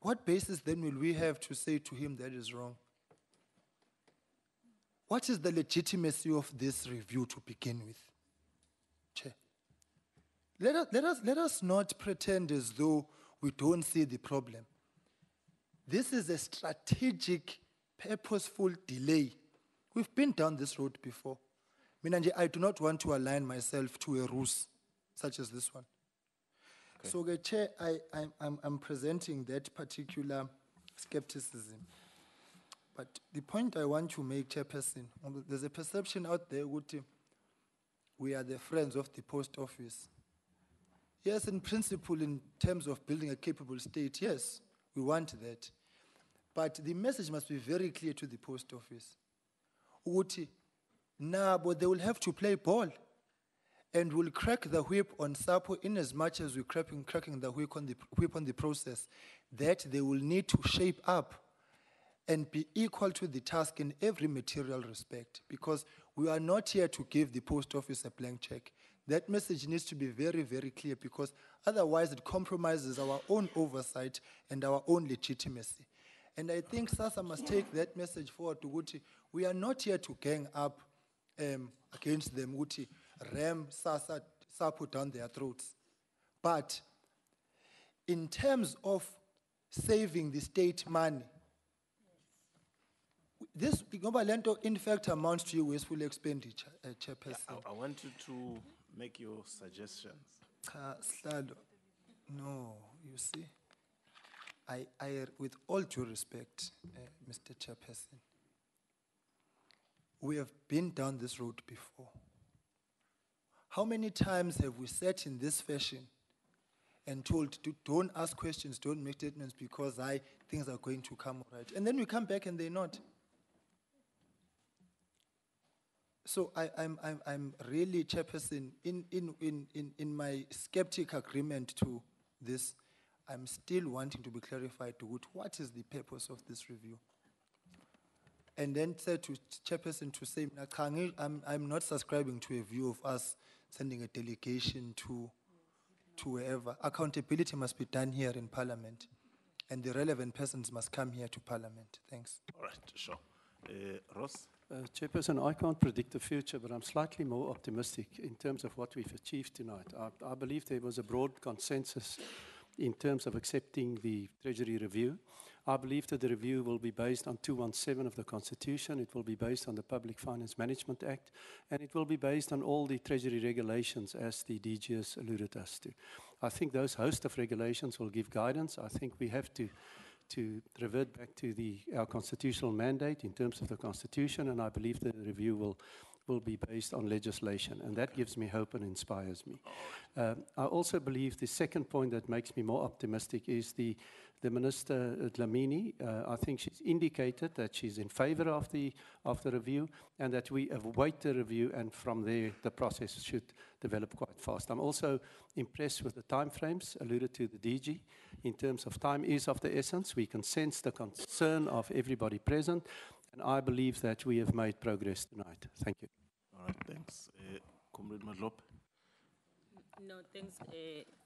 Speaker 12: what basis then will we have to say to him that is wrong? What is the legitimacy of this review to begin with? Chair, let us not pretend as though we don't see the problem. This is a strategic, purposeful delay. We've been down this road before. I do not want to align myself to a ruse such as this one. Okay. So, Chair, I'm presenting that particular skepticism. But the point I want to make, Chairperson, there's a perception out there that we are the friends of the post office. Yes, in principle, in terms of building a capable state, yes, we want that. But the message must be very clear to the post office. But they will have to play ball. And we'll crack the whip on SAPO in as much as we're cracking the whip on the process, that they will need to shape up and be equal to the task in every material respect, because we are not here to give the post office a blank check. That message needs to be very, very clear, because otherwise it compromises our own oversight and our own legitimacy. And I think SASSA must take that message forward to Guti. We are not here to gang up against them, Guti, ram SASSA, SAPO down their throats. But in terms of saving the state money, this in fact amounts to wasteful expenditure, Chairperson.
Speaker 1: Yeah, I want you to make your suggestions.
Speaker 12: No, you see, I with all due respect, Mr. Chairperson, we have been down this road before. How many times have we sat in this fashion and told, don't ask questions, don't make statements because things are going to come right. And then we come back and they're not. So I'm really, Chairperson, in my skeptic agreement to this, I'm still wanting to be clarified to what is the purpose of this review. And then said to Chairperson to say, I'm not subscribing to a view of us sending a delegation to wherever. Accountability must be done here in Parliament, and the relevant persons must come here to Parliament. Thanks.
Speaker 1: All right, sure. Ross?
Speaker 10: Chairperson, I can't predict the future, but I'm slightly more optimistic in terms of what we've achieved tonight. I believe there was a broad consensus in terms of accepting the Treasury review. I believe that the review will be based on 217 of the Constitution, it will be based on the Public Finance Management Act, and it will be based on all the Treasury regulations as the DG has alluded us to. I think those host of regulations will give guidance. I think we have to revert back to our constitutional mandate in terms of the Constitution, and I believe the review will be based on legislation, and that gives me hope and inspires me. I also believe the second point that makes me more optimistic is the Minister Dlamini. I think she's indicated that she's in favor of the review, and that we await the review, and from there the process should develop quite fast. I'm also impressed with the timeframes alluded to the DG. In terms of time is of the essence. We can sense the concern of everybody present, and I believe that we have made progress tonight. Thank you.
Speaker 1: All right, thanks. Comrade Madlop.
Speaker 4: No, thanks,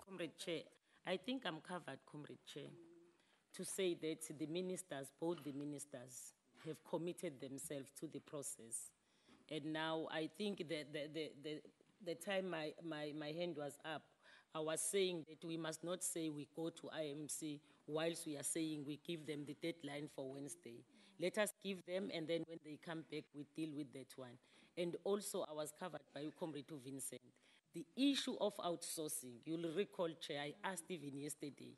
Speaker 4: Comrade Chair. I think I'm covered, Comrade Chair, to say that the ministers, both the ministers, have committed themselves to the process. And now I think that the time my hand was up, I was saying that we must not say we go to IMC whilst we are saying we give them the deadline for Wednesday. Let us give them, and then when they come back, we deal with that one. And also, I was covered by Comrade Vincent. The issue of outsourcing, you'll recall, Chair, I asked even yesterday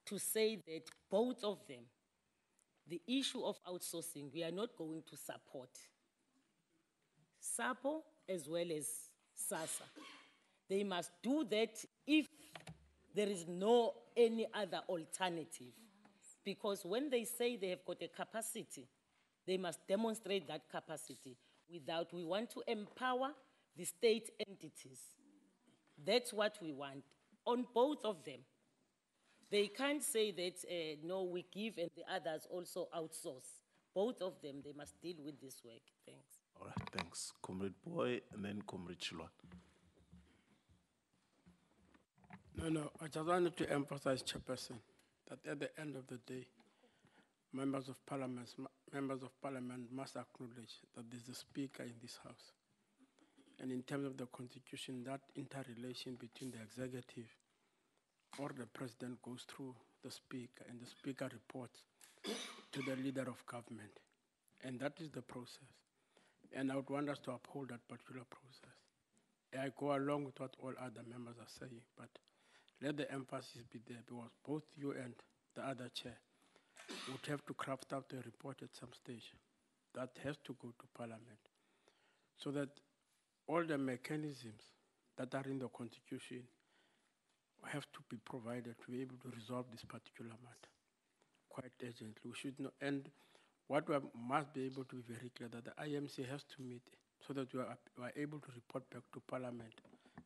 Speaker 4: to say that both of them, the issue of outsourcing, we are not going to support SAPO as well as SASSA. They must do that if there is no any other alternative. Because when they say they have got a capacity, they must demonstrate that capacity. Without, we want to empower the state entities. That's what we want on both of them. They can't say that, no, we give and the others also outsource. Both of them, they must deal with this work. Thanks.
Speaker 1: All right, thanks. Comrade Boy, and then Comrade Chilwan.
Speaker 14: No, I just wanted to emphasize, Chairperson, that at the end of the day, members of parliament must acknowledge that there's a speaker in this house. And in terms of the Constitution, that interrelation between the executive or the president goes through the speaker, and the speaker reports to the leader of government. And that is the process. And I would want us to uphold that particular process. I go along with what all other members are saying, but let the emphasis be there, because both you and the other chair would have to craft out a report at some stage that has to go to Parliament, so that all the mechanisms that are in the Constitution have to be provided to be able to resolve this particular matter quite urgently. We should know, and what we must be able to be very clear that the IMC has to meet so that we are able to report back to Parliament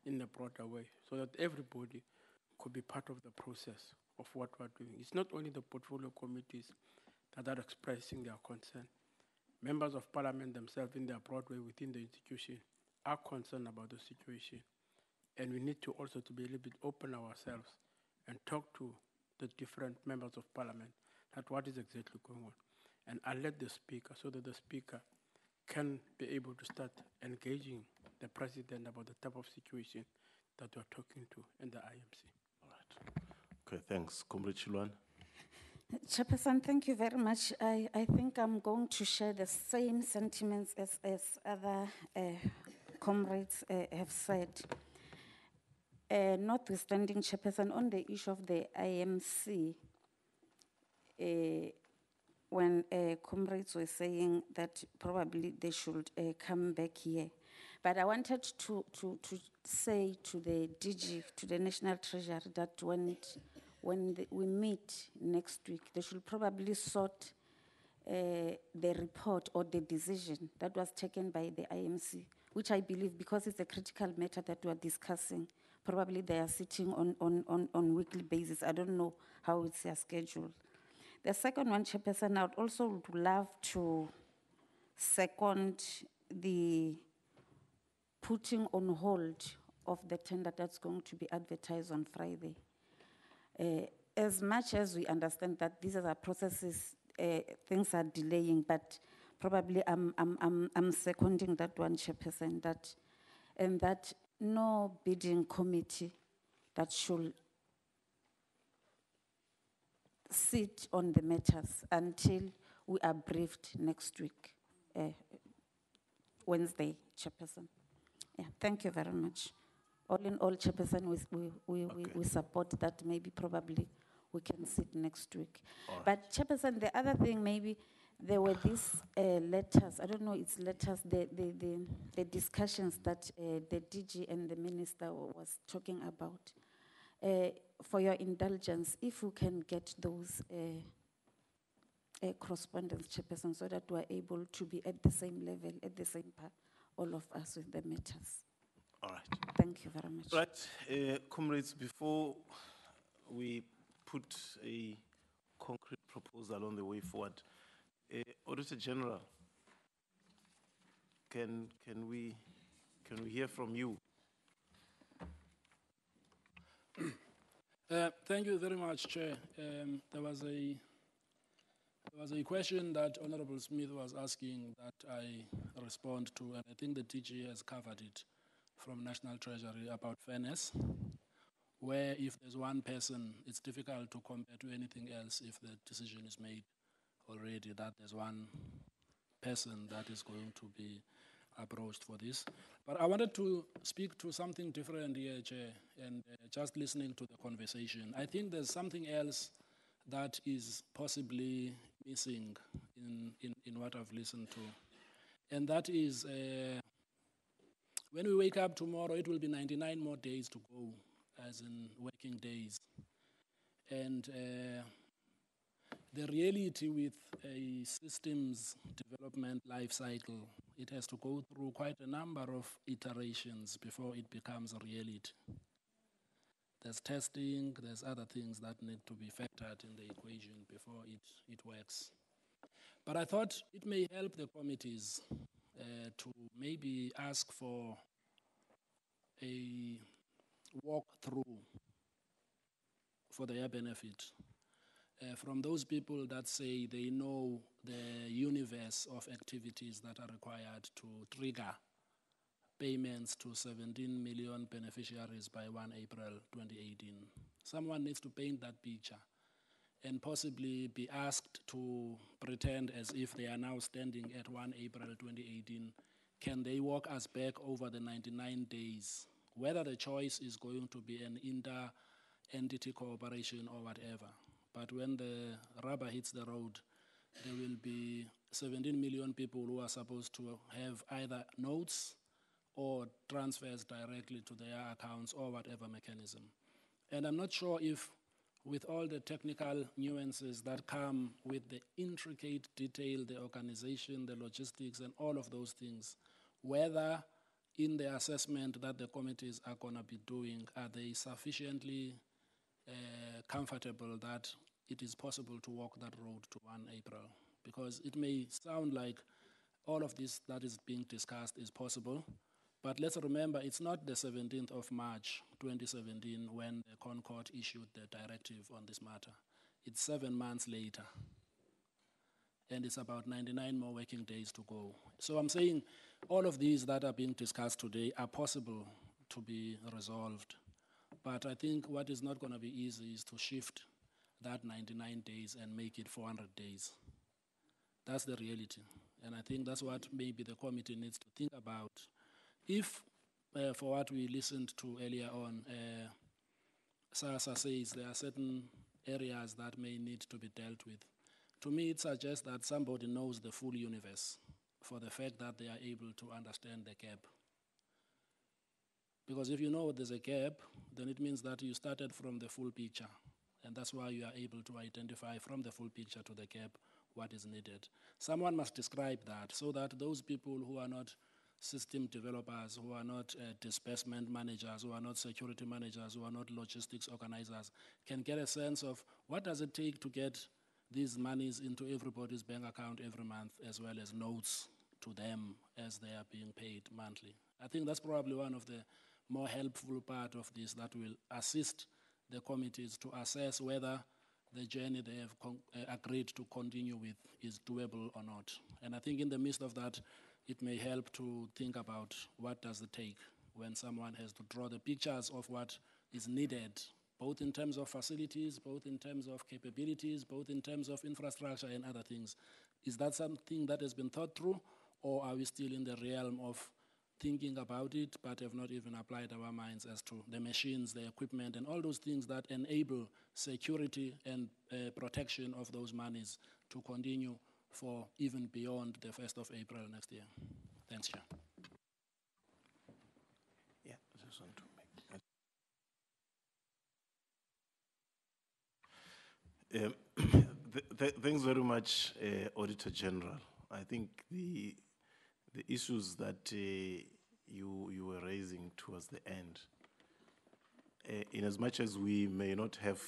Speaker 14: in a broader way, so that everybody could be part of the process of what we're doing. It's not only the portfolio committees that are expressing their concern. Members of Parliament themselves in their broad way within the institution are concerned about the situation. And we need to also to be a little bit open ourselves and talk to the different members of Parliament at what is exactly going on. And alert the speaker so that the speaker can be able to start engaging the president about the type of situation that we're talking to in the IMC.
Speaker 1: All right. Okay, thanks. Comrade Chilwan.
Speaker 22: Chairperson, thank you very much. I think I'm going to share the same sentiments as other comrades have said. Notwithstanding, Chairperson, on the issue of the IMC, when comrades were saying that probably they should come back here. But I wanted to say to the DG, to the National Treasury, that when we meet next week, they should probably sort the report or the decision that was taken by the IMC, which I believe, because it's a critical matter that we are discussing, probably they are sitting on weekly basis. I don't know how it's their schedule. The second one, Chairperson, I would also love to second the putting on hold of the tender that's going to be advertised on Friday. As much as we understand that these are the processes, things are delaying, but probably I'm seconding that one, Chairperson, that no bidding committee that should sit on the matters until we are briefed next week, Wednesday, Chairperson. Yeah, thank you very much. All in all, Chairperson, we support that. Maybe probably we can sit next week.
Speaker 1: All right.
Speaker 22: But Chairperson, the other thing, maybe there were these letters, I don't know, it's letters, the discussions that the DG and the Minister was talking about. For your indulgence, if we can get those correspondence, Chairperson, so that we're able to be at the same level, at the same part, all of us with the matters.
Speaker 1: All right.
Speaker 22: Thank you very much.
Speaker 1: Right, comrades, before we put a concrete proposal on the way forward, Auditor General, can we hear from you?
Speaker 13: Thank you very much, Chair. There was a question that Honorable Smith was asking that I respond to, and I think the DG has covered it from National Treasury about fairness, where if there's one person, it's difficult to compare to anything else if the decision is made already that there's one person that is going to be approached for this. But I wanted to speak to something different here, Chair, and just listening to the conversation. I think there's something else that is possibly missing in what I've listened to. And that is, when we wake up tomorrow, it will be 99 more days to go, as in working days. And the reality with a systems development life cycle, it has to go through quite a number of iterations before it becomes a reality. There's testing, there's other things that need to be factored in the equation before it works. But I thought it may help the committees to maybe ask for a walkthrough for their benefit from those people that say they know the universe of activities that are required to trigger payments to 17 million beneficiaries by 1 April 2018. Someone needs to paint that picture and possibly be asked to pretend as if they are now standing at 1 April 2018. Can they walk us back over the 99 days? Whether the choice is going to be an inter-entity cooperation or whatever. But when the rubber hits the road, there will be 17 million people who are supposed to have either notes or transfers directly to their accounts or whatever mechanism. And I'm not sure if, with all the technical nuances that come with the intricate detail, the organization, the logistics, and all of those things, whether in the assessment that the committees are going to be doing, are they sufficiently comfortable that it is possible to walk that road to 1 April? Because it may sound like all of this that is being discussed is possible, but let's remember it's not the 17th of March 2017 when the Concord issued the directive on this matter. It's 7 months later, and it's about 99 more working days to go. So I'm saying all of these that are being discussed today are possible to be resolved. But I think what is not going to be easy is to shift that 99 days and make it 400 days. That's the reality. And I think that's what maybe the committee needs to think about. If, for what we listened to earlier on, SASSA says there are certain areas that may need to be dealt with, to me it suggests that somebody knows the full universe for the fact that they are able to understand the gap. Because if you know there's a gap, then it means that you started from the full picture. And that's why you are able to identify from the full picture to the gap what is needed. Someone must describe that so that those people who are not system developers, who are not disbursement managers, who are not security managers, who are not logistics organizers, can get a sense of what does it take to get these monies into everybody's bank account every month, as well as notes to them as they are being paid monthly. I think that's probably one of the more helpful part of this that will assist the committees to assess whether the journey they have agreed to continue with is doable or not. And I think in the midst of that, it may help to think about what does it take when someone has to draw the pictures of what is needed both in terms of facilities, both in terms of capabilities, both in terms of infrastructure and other things. Is that something that has been thought through, or are we still in the realm of thinking about it, but have not even applied our minds as to the machines, the equipment, and all those things that enable security and protection of those monies to continue for even beyond the 1st of April next year? Thanks, Chair.
Speaker 1: Yeah, I just want to make thanks very much, Auditor General. I think the issues that you were raising towards the end, in as much as we may not have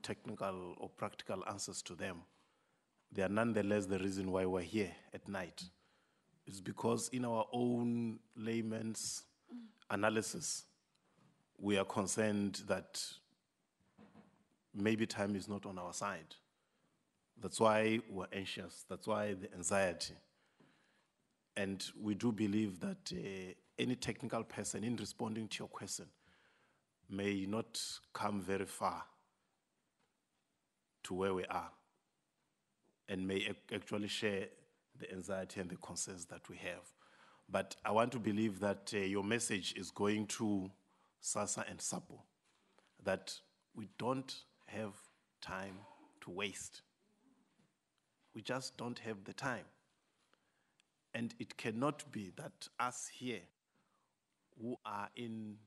Speaker 1: technical or practical answers to them, they are nonetheless the reason why we're here at night. It's because in our own layman's analysis, we are concerned that maybe time is not on our side. That's why we're anxious. That's why the anxiety. And we do believe that any technical person in responding to your question may not come very far to where we are and may actually share the anxiety and the concerns that we have. But I want to believe that your message is going to SASSA and SAPO, that we don't have time to waste. We just don't have the time. And it cannot be that us here who are in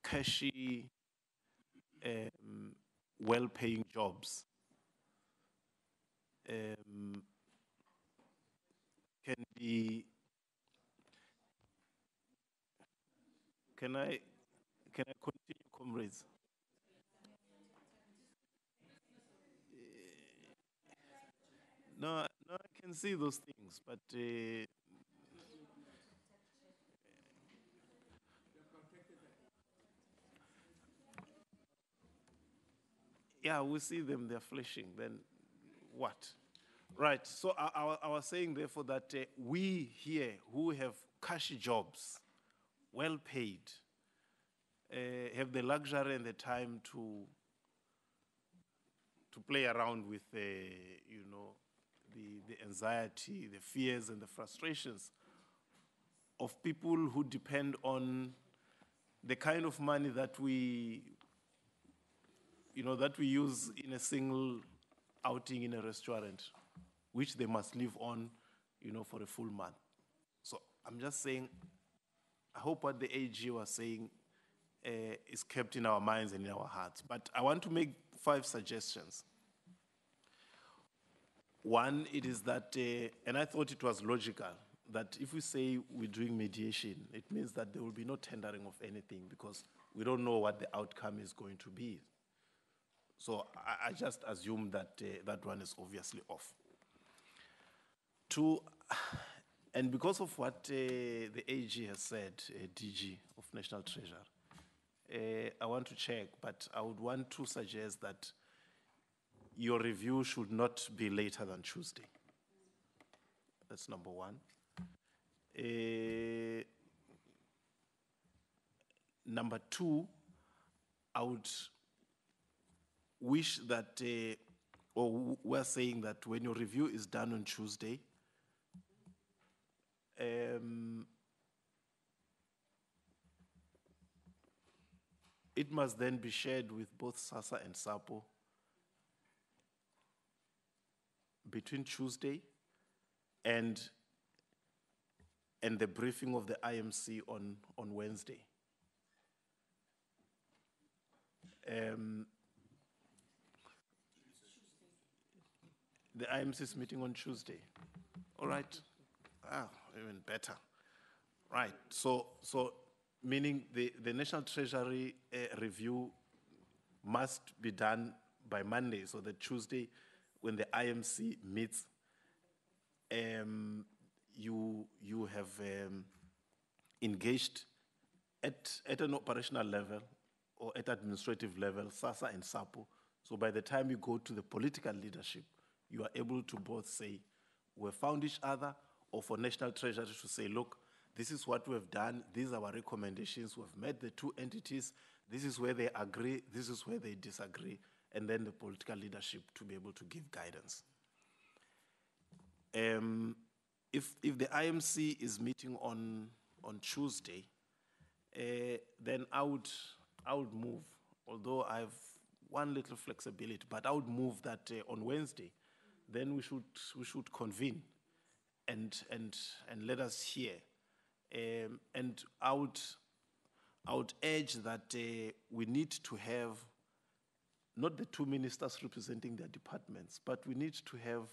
Speaker 1: cushy, well-paying jobs can be. Can I continue, comrades? No, I can see those things, but yeah, we see them, they're flashing, then what? Right, so I was saying therefore that we here who have cushy jobs, well paid, have the luxury and the time to play around with the anxiety, the fears and the frustrations of people who depend on the kind of money that we use in a single outing in a restaurant, which they must live on, for a full month. So I'm just saying, I hope what the AG was saying is kept in our minds and in our hearts. But I want to make 5 suggestions. One, it is that, and I thought it was logical, that if we say we're doing mediation, it means that there will be no tendering of anything because we don't know what the outcome is going to be. So I just assume that that one is obviously off. 2, and because of what the AG has said, DG of National Treasury, I want to check, but I would want to suggest that your review should not be later than Tuesday. That's number 1. Number 2, I would wish that, or we're saying that when your review is done on Tuesday, it must then be shared with both SASSA and SAPO between Tuesday and the briefing of the IMC on Wednesday. The IMC is meeting on Tuesday. All right. Even better. Right. So meaning the National Treasury review must be done by Monday, so that Tuesday, when the IMC meets, you have engaged at an operational level or at administrative level, SASSA and SAPO. So by the time you go to the political leadership, you are able to both say, we found each other, or for National Treasury to say, look, this is what we have done, these are our recommendations, we've met the two entities, this is where they agree, this is where they disagree, and then the political leadership to be able to give guidance. If the IMC is meeting on Tuesday, then I would move, although I have one little flexibility, but I would move that on Wednesday, then we should convene and let us hear. And I would urge that we need to have not the two ministers representing their departments, but we need to have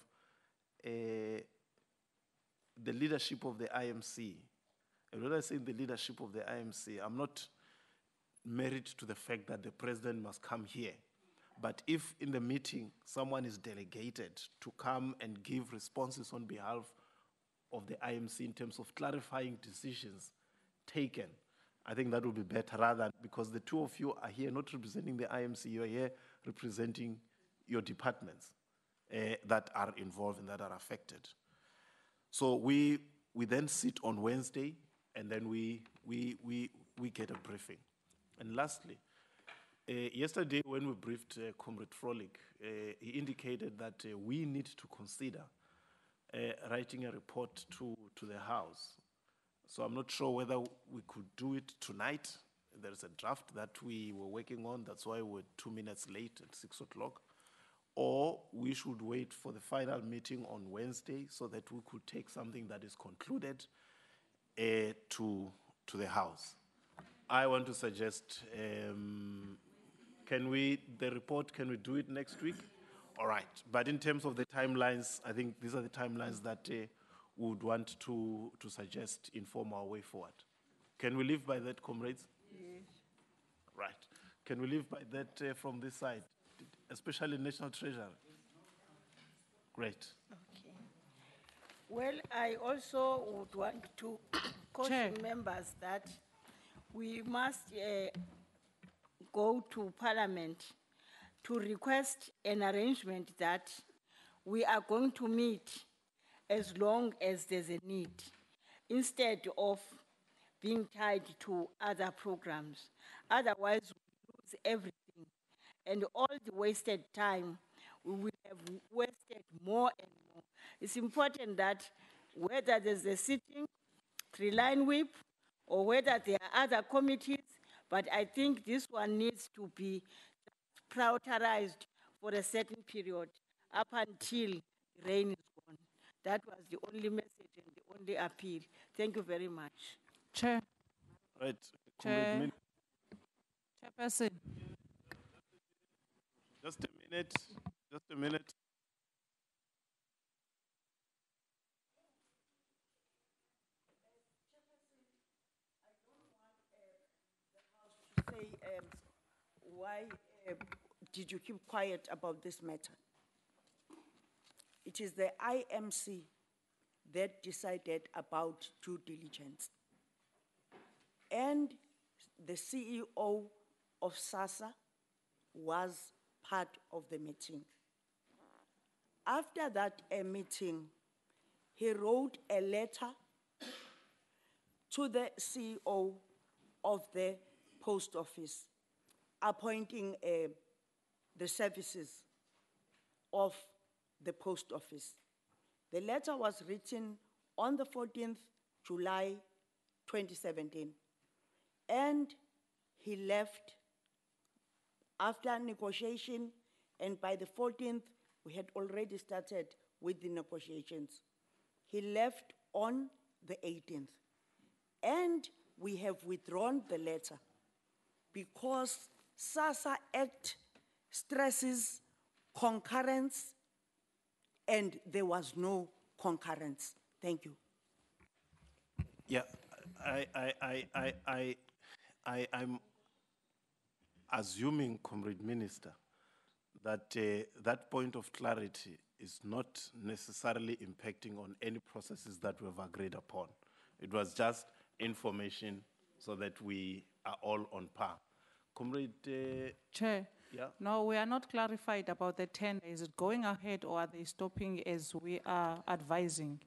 Speaker 1: the leadership of the IMC. And when I say the leadership of the IMC, I'm not married to the fact that the president must come here. But if in the meeting someone is delegated to come and give responses on behalf of the IMC in terms of clarifying decisions taken, I think that would be better, rather because the two of you are here not representing the IMC, you are here representing your departments that are involved and that are affected. So we then sit on Wednesday and then we get a briefing. And lastly, yesterday when we briefed Comrade Frolic, he indicated that we need to consider writing a report to the House. So I'm not sure whether we could do it tonight. There's a draft that we were working on, that's why we're 2 minutes late at 6 o'clock. Or we should wait for the final meeting on Wednesday so that we could take something that is concluded to the House. I want to suggest, can we do it next week? All right, but in terms of the timelines, I think these are the timelines that we would want to suggest, inform our way forward. Can we live by that, comrades?
Speaker 2: Yes.
Speaker 1: Right. Can we live by that from this side, especially National Treasury? Great.
Speaker 2: Okay. Well, I also would want to caution members that we must go to Parliament to request an arrangement that we are going to meet as long as there's a need, instead of being tied to other programs. Otherwise, we lose everything. And all the wasted time, we will have wasted more and more. It's important that whether there's a sitting, three-line whip, or whether there are other committees, but I think this one needs to be prioritized for a certain period up until rain is gone. That was the only message and the only appeal. Thank you very much.
Speaker 11: Chair.
Speaker 1: Right.
Speaker 11: Chair. Chairperson.
Speaker 1: Just a minute. Just a minute.
Speaker 3: Say, why did you keep quiet about this matter? It is the IMC that decided about due diligence. And the CEO of SASSA was part of the meeting. After that meeting, he wrote a letter to the CEO of the post office, appointing the services of the post office. The letter was written on the 14th July 2017, and he left after negotiation, and by the 14th, we had already started with the negotiations. He left on the 18th, and we have withdrawn the letter because SASSA Act stresses concurrence, and there was no concurrence. Thank you.
Speaker 1: Yeah, I'm assuming, Comrade Minister, that that point of clarity is not necessarily impacting on any processes that we've agreed upon. It was just information so that we are all on par. Comrade...
Speaker 11: Chair,
Speaker 1: yeah?
Speaker 11: no, we are not clarified about the tender. Is it going ahead or are they stopping as we are advising?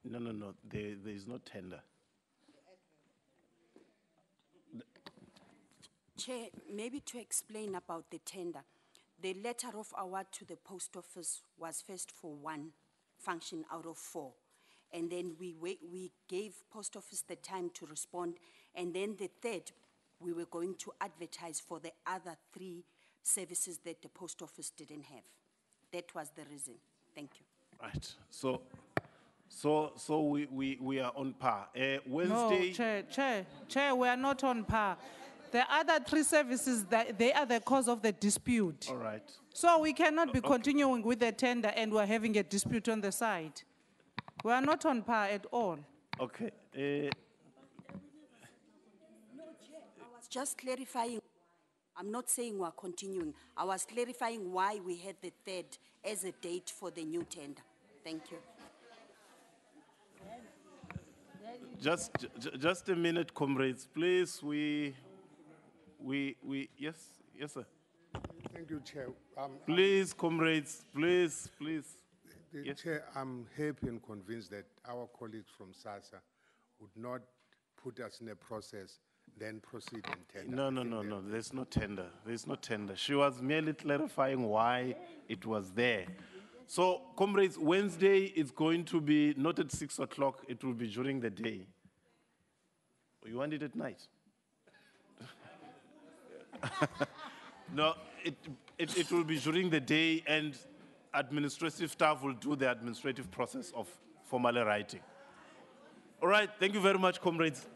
Speaker 1: No, there is no tender.
Speaker 3: Chair, maybe to explain about the tender, the letter of award to the post office was first for one function out of 4. And then we gave post office the time to respond. And then the third, we were going to advertise for the other 3 services that the post office didn't have. That was the reason. Thank you.
Speaker 1: Right. So we are on par. Wednesday.
Speaker 11: No, Chair, we are not on par. The other 3 services, they are the cause of the dispute.
Speaker 1: All right.
Speaker 11: So we cannot be continuing with the tender and we're having a dispute on the side. We are not on par at all.
Speaker 1: Okay.
Speaker 3: No, Chair, I was just clarifying. I'm not saying we're continuing. I was clarifying why we had the 3rd as a date for the new tender. Thank you.
Speaker 1: Just a minute, comrades, please. Yes, sir.
Speaker 5: Thank you, Chair.
Speaker 1: Please, comrades, please. Yes.
Speaker 5: Chair, I'm happy and convinced that our colleagues from SASSA would not put us in a process, then proceed and tender.
Speaker 1: No. There's no tender. There's no tender. She was merely clarifying why it was there. So, comrades, Wednesday is going to be not at 6 o'clock. It will be during the day. You want it at night? No, it will be during the day, and administrative staff will do the administrative process of formally writing. All right, thank you very much, comrades.